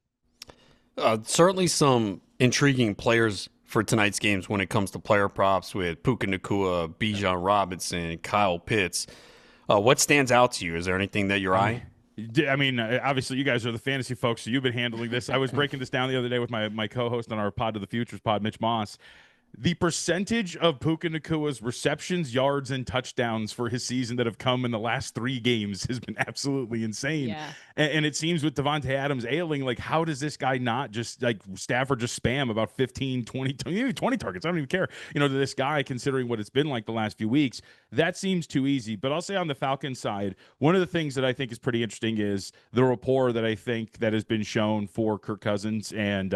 Certainly some intriguing players for tonight's games when it comes to player props with Puka Nacua, Bijan Robinson, Kyle Pitts. What stands out to you? Is there anything that you're eyeing? I mean, obviously, you guys are the fantasy folks, so you've been handling this. I was breaking this down the other day with my co-host on our Pod to the Futures pod, Mitch Moss. The percentage of Puka Nacua's receptions, yards, and touchdowns for his season that have come in the last 3 games has been absolutely insane. Yeah. And it seems with Devontae Adams ailing, like, how does this guy not just, like, Stafford just spam about 15, 20 targets? I don't even care, to this guy, considering what it's been like the last few weeks. That seems too easy. But I'll say on the Falcons side, one of the things that I think is pretty interesting is the rapport that I think that has been shown for Kirk Cousins and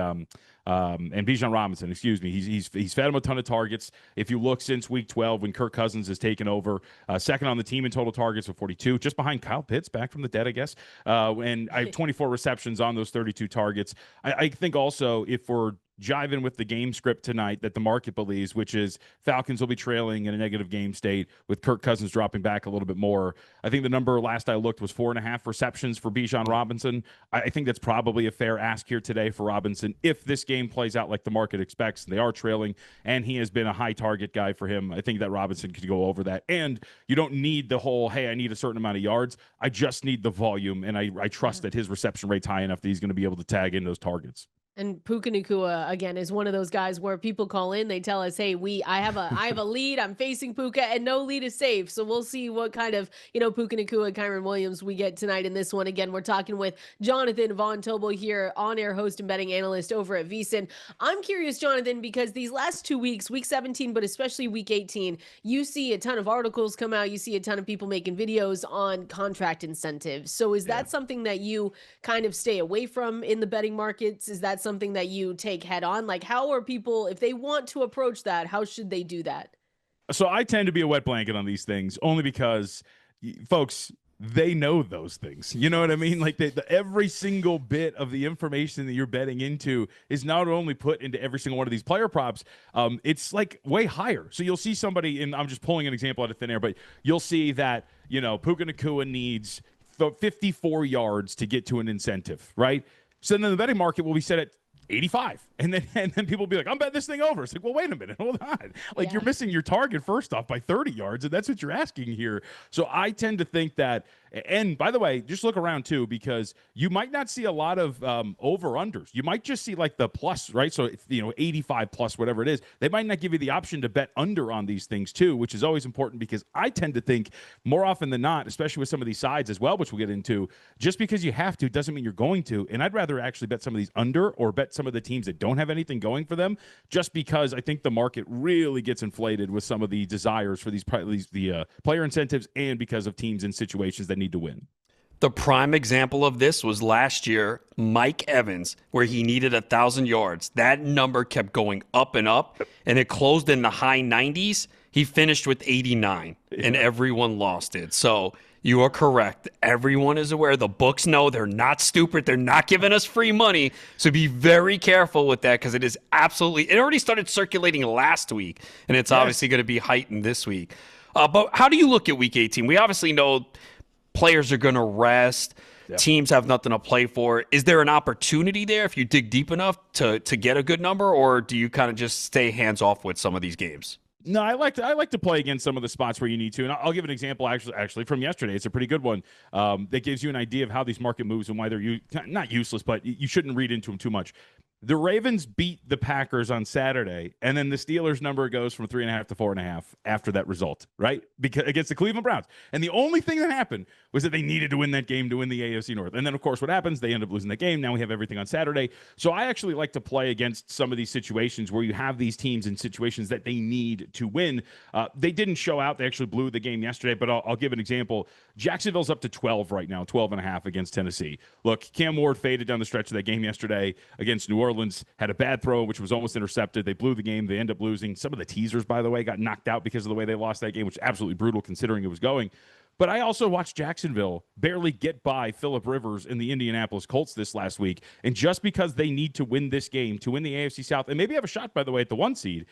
Bijan Robinson, excuse me. He's fed him a ton of targets. If you look since week 12 when Kirk Cousins has taken over, second on the team in total targets with 42, just behind Kyle Pitts, back from the dead, I guess. And I have 24 receptions on those 32 targets. I think also if we're jiving with the game script tonight that the market believes, which is Falcons will be trailing in a negative game state with Kirk Cousins dropping back a little bit more. I think the number last I looked was 4.5 receptions for Bijan Robinson. I think that's probably a fair ask here today for Robinson. If this game plays out like the market expects, they are trailing, and he has been a high target guy for him, I think that Robinson could go over that. And you don't need the whole, hey, I need a certain amount of yards. I just need the volume, and I trust that his reception rate's high enough that he's going to be able to tag in those targets. And Puka Nacua, again, is one of those guys where people call in, they tell us, hey, I have a lead, I'm facing Puka, and no lead is safe. So we'll see what kind of, Puka Nacua, Kyron Williams we get tonight in this one. Again, we're talking with Jonathan Von Tobel here, on-air host and betting analyst over at VSiN. I'm curious, Jonathan, because these last 2 weeks, week 17, but especially week 18, you see a ton of articles come out, you see a ton of people making videos on contract incentives. So is that something that you kind of stay away from in the betting markets? Is that something that you take head on? Like, how are people, if they want to approach that, how should they do that? So I tend to be a wet blanket on these things only because, folks, they know those things. You know what I mean? Like every single bit of the information that you're betting into is not only put into every single one of these player props, it's like way higher. So you'll see somebody, and I'm just pulling an example out of thin air, but you'll see that, Puka Nacua needs 54 yards to get to an incentive, right? So then the betting market will be set at 85. And then people will be like, I'm betting this thing over. It's like, well, wait a minute, hold on. Like, Yeah. you're missing your target first off by 30 yards, and that's what you're asking here. So I tend to think that, and by the way, just look around too, because you might not see a lot of over-unders. You might just see like the plus, right? So, 85 plus, whatever it is. They might not give you the option to bet under on these things too, which is always important, because I tend to think more often than not, especially with some of these sides as well, which we'll get into, just because you have to doesn't mean you're going to. And I'd rather actually bet some of these under, or bet some of the teams that don't have anything going for them, just because I think the market really gets inflated with some of the desires for the player incentives, and because of teams in situations that need to win. The prime example of this was last year, Mike Evans, where he needed 1,000 yards. That number kept going up and up, and it closed in the high 90s. He finished with 89, and everyone lost it. So you are correct. Everyone is aware. The books know. They're not stupid. They're not giving us free money. So be very careful with that, because it is absolutely – it already started circulating last week, and it's obviously going to be heightened this week. But how do you look at Week 18? We obviously know players are going to rest. Yep. Teams have nothing to play for. Is there an opportunity there if you dig deep enough to get a good number, or do you kind of just stay hands-off with some of these games? No, I like to play against some of the spots where you need to, and I'll give an example actually from yesterday. It's a pretty good one that gives you an idea of how these market moves and why they're not useless, but you shouldn't read into them too much. The Ravens beat the Packers on Saturday, and then the Steelers number goes from 3.5 to 4.5 after that result, right? Because against the Cleveland Browns. And the only thing that happened was that they needed to win that game to win the AFC North. And then, of course, what happens? They end up losing the game. Now we have everything on Saturday. So I actually like to play against some of these situations where you have these teams in situations that they need to win. They didn't show out. They actually blew the game yesterday, but I'll give an example. Jacksonville's up to 12 right now, 12.5 against Tennessee. Look, Cam Ward faded down the stretch of that game yesterday against New Orleans, had a bad throw, which was almost intercepted. They blew the game. They end up losing. Some of the teasers, by the way, got knocked out because of the way they lost that game, which is absolutely brutal considering it was going. But I also watched Jacksonville barely get by Phillip Rivers in the Indianapolis Colts this last week. And just because they need to win this game, to win the AFC South, and maybe have a shot, by the way, at the 1 seed,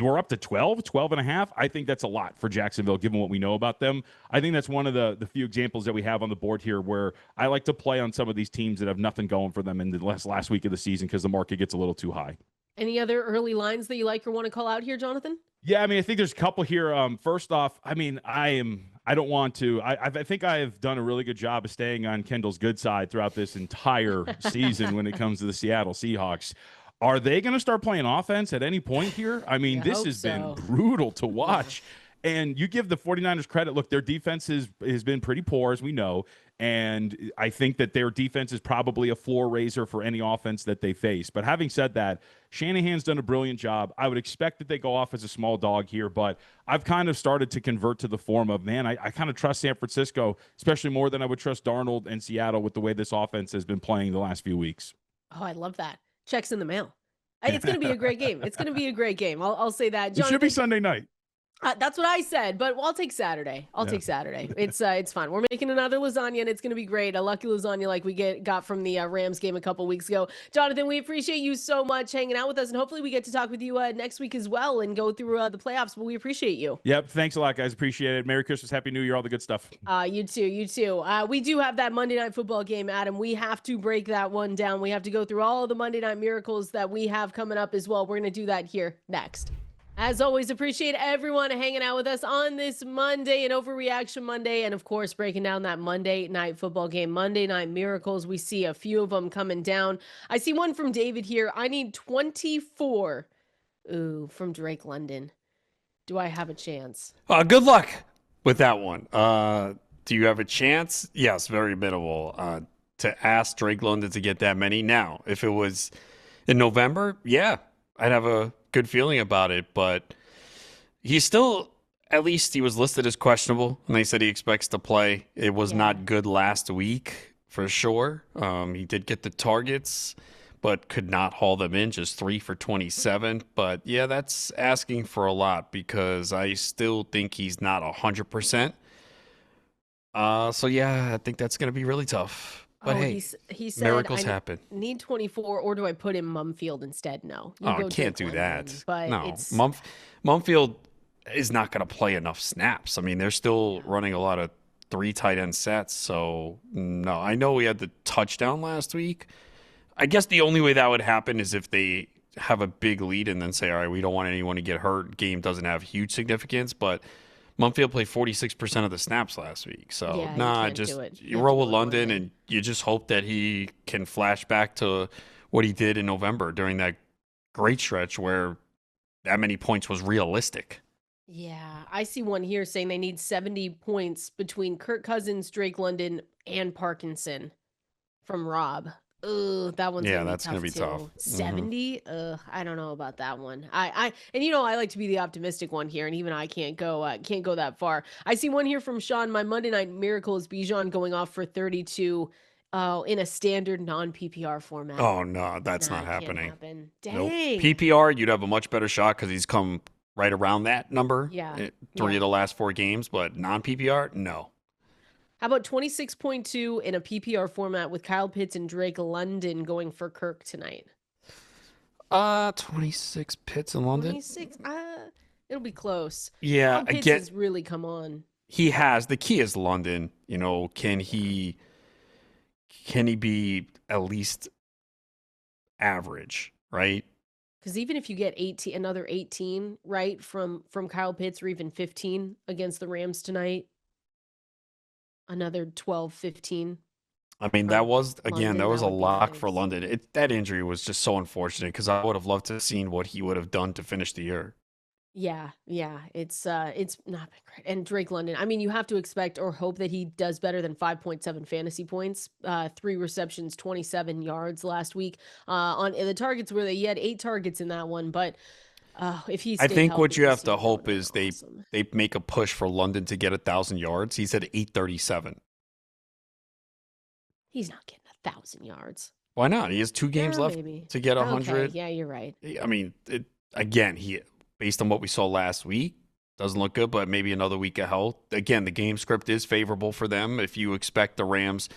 we're up to 12.5. I think that's a lot for Jacksonville, given what we know about them. I think that's one of the few examples that we have on the board here where I like to play on some of these teams that have nothing going for them in the last week of the season, because the market gets a little too high. Any other early lines that you like or want to call out here, Jonathan? Yeah, I mean, I think there's a couple here. First off, I mean, I don't want to. I think I've done a really good job of staying on Kendall's good side throughout this entire season when it comes to the Seattle Seahawks. Are they going to start playing offense at any point here? I mean, this has been brutal to watch. And you give the 49ers credit. Look, their defense has been pretty poor, as we know. And I think that their defense is probably a floor raiser for any offense that they face. But having said that, Shanahan's done a brilliant job. I would expect that they go off as a small dog here, but I've kind of started to convert to the form of, man, I kind of trust San Francisco, especially more than I would trust Darnold and Seattle with the way this offense has been playing the last few weeks. Oh, I love that. Checks in the mail. It's going to be a great game. It's going to be a great game. I'll say that. Jonathan, it should be Sunday night. That's what I said, but I'll take Saturday. I'll take Saturday. It's fun. We're making another lasagna, and it's going to be great. A lucky lasagna like we got from the Rams game a couple weeks ago. Jonathan, we appreciate you so much hanging out with us, and hopefully we get to talk with you next week as well and go through the playoffs, but we appreciate you. Yep. Thanks a lot, guys. Appreciate it. Merry Christmas. Happy New Year. All the good stuff. You too. We do have that Monday Night Football game, Adam. We have to break that one down. We have to go through all of the Monday Night Miracles that we have coming up as well. We're going to do that here next. As always, appreciate everyone hanging out with us on this Monday and Overreaction Monday. And of course, breaking down that Monday Night Football game, Monday Night Miracles. We see a few of them coming down. I see one from David here. I need 24. Ooh, from Drake London. Do I have a chance? Good luck with that one. Do you have a chance? Yes, very minimal. To ask Drake London to get that many. Now, if it was in November, yeah, I'd have a good feeling about it, but he's still, at least he was listed as questionable, and they said he expects to play. It was not good last week, for sure. He did get the targets, but could not haul them in, just 3 for 27. But yeah, that's asking for a lot, because I still think he's not 100%. So yeah, I think that's going to be really tough. But hey, he said, miracles happen. Need 24, or do I put in Mumfield instead? No. You can't do that. But no, Mumfield is not going to play enough snaps. I mean, they're still running a lot of 3 tight end sets. So no, I know we had the touchdown last week. I guess the only way that would happen is if they have a big lead and then say, all right, we don't want anyone to get hurt. Game doesn't have huge significance, but Mumfield played 46% of the snaps last week. So, Yeah, you nah, can't do just it. you You have to roll go with with London London. and you just hope that he can flash back to what he did in November during that great stretch where that many points was realistic. Yeah, I see one here saying they need 70 points between Kirk Cousins, Drake London, and Parkinson from Rob. Ugh, that one's Yeah, gonna be that's going tough to be tough. too. 70? Ugh, I don't know about that one. And I like to be the optimistic one here, and even I can't go that far. I see one here from Sean. My Monday night miracle is Bijan going off for 32 in a standard non-PPR format. Oh, no, that's Nah, not it can't happening. happen. Nope. Dang. PPR, you'd have a much better shot because he's come right around that number Yeah. three Yeah. of the last 4 games, but non-PPR, no. How about 26.2 in a PPR format with Kyle Pitts and Drake London going for Kirk tonight? 26 Pitts in London. 26. It'll be close. Yeah, Kyle Pitts again, has really come on. he has. The key is London. Can he be at least average, right? Because even if you get another 18, right, from Kyle Pitts, or even 15 against the Rams tonight, another 12, 15. I mean, that was again, London, that was that a would be lock for nice. London. That injury was just so unfortunate because I would have loved to have seen what he would have done to finish the year. Yeah, it's not been great. And Drake London, I mean, you have to expect or hope that he does better than 5.7 fantasy points. 3 receptions, 27 yards last week. On the targets where he had 8 targets in that one, but if he I stayed think what healthy you this have to year, that hope would've is been awesome. they make a push for London to get 1,000 yards. He's at 837. He's not getting 1,000 yards. Why not? He has 2 games left Maybe. to get Okay, 100. yeah, you're right. I mean, again, he based on what we saw last week, doesn't look good, but maybe another week of health. Again, the game script is favorable for them. If you expect the Rams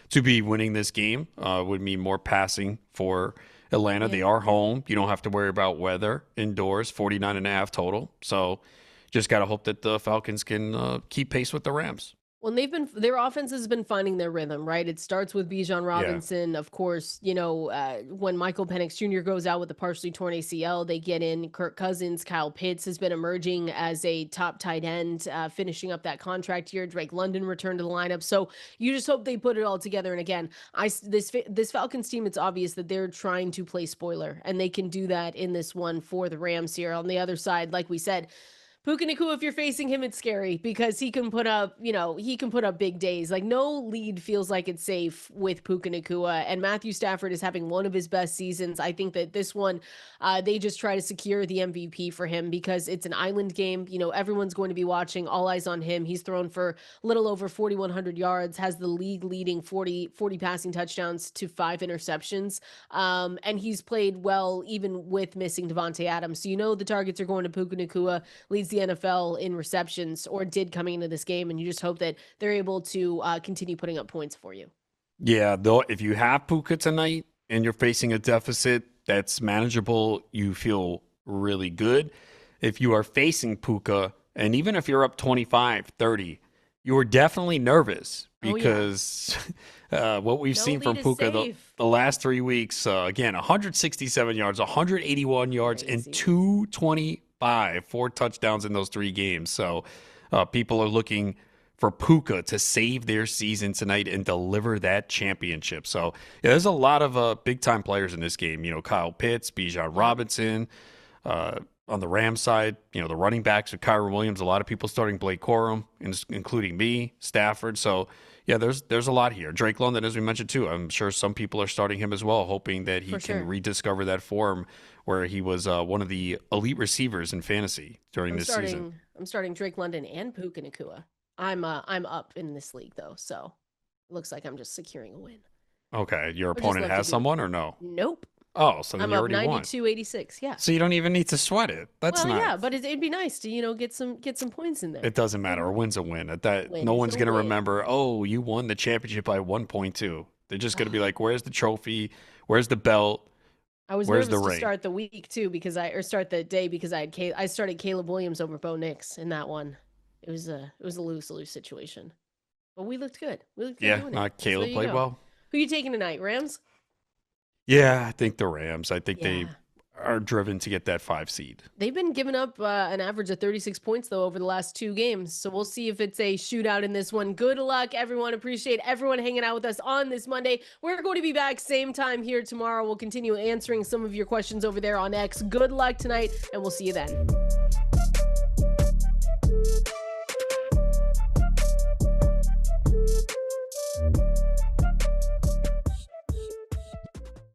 to be winning this game, would mean more passing for Atlanta. Yeah. They are home. You don't have to worry about weather indoors, 49.5 total. So just got to hope that the Falcons can keep pace with the Rams. Well, their offense has been finding their rhythm, right? It starts with Bijan Robinson, of course. When Michael Penix Jr. goes out with a partially torn ACL, they get in Kirk Cousins. Kyle Pitts has been emerging as a top tight end, finishing up that contract year. Drake London returned to the lineup, so you just hope they put it all together. And again, this Falcons team, it's obvious that they're trying to play spoiler, and they can do that in this one for the Rams here. On the other side, like we said, Puka Nacua, if you're facing him, it's scary because he can put up big days. Like, no lead feels like it's safe with Puka Nacua, and Matthew Stafford is having one of his best seasons. I think that this one, they just try to secure the MVP for him because it's an island game. Everyone's going to be watching, all eyes on him. He's thrown for a little over 4,100 yards, has the league leading 40 passing touchdowns to 5 interceptions. And he's played well even with missing Devontae Adams. So the targets are going to Puka Nacua, leads the NFL in receptions, or did coming into this game, and you just hope that they're able to continue putting up points for you. Yeah, though, if you have Puka tonight and you're facing a deficit that's manageable, you feel really good. If you are facing Puka, and even if you're up 25, 30, you are definitely nervous because what we've seen from Puka the last 3 weeks, again, 167 yards, 181 yards, Crazy. and 225, 4 touchdowns in those 3 games. So people are looking for Puka to save their season tonight and deliver that championship. So there's a lot of big-time players in this game. Kyle Pitts, Bijan Robinson. On the Rams side, the running backs with Kyron Williams, a lot of people starting Blake Corum, including me, Stafford. So, yeah, there's a lot here. Drake London, as we mentioned, too. I'm sure some people are starting him as well, hoping that he can rediscover that form where he was one of the elite receivers in fantasy during this season. I'm starting Drake London and Puka Nacua. I'm up in this league, though, so it looks like I'm just securing a win. Okay. Your opponent has someone or no? Nope. Oh, so then I'm you up already won. 92-86, yeah. So you don't even need to sweat it. That's nice. Yeah, but it'd be nice to, get some points in there. It doesn't matter. A win's a win. No one's going to remember, oh, you won the championship by 1.2. They're just going to be like, where's the trophy? Where's the belt? I was Where's nervous the to ring? start the week, too, start the day because I started Caleb Williams over Bo Nix in that one. It was a lose-lose situation. But we looked good. We looked good doing it. Caleb So played well. Who you taking tonight, Rams? Yeah, I think the Rams. I think they Yeah. are driven to get that 5 seed. They've been giving up an average of 36 points, though, over the last 2 games. So we'll see if it's a shootout in this one. Good luck, everyone. Appreciate everyone hanging out with us on this Monday. We're going to be back same time here tomorrow. We'll continue answering some of your questions over there on X. Good luck tonight, and we'll see you then.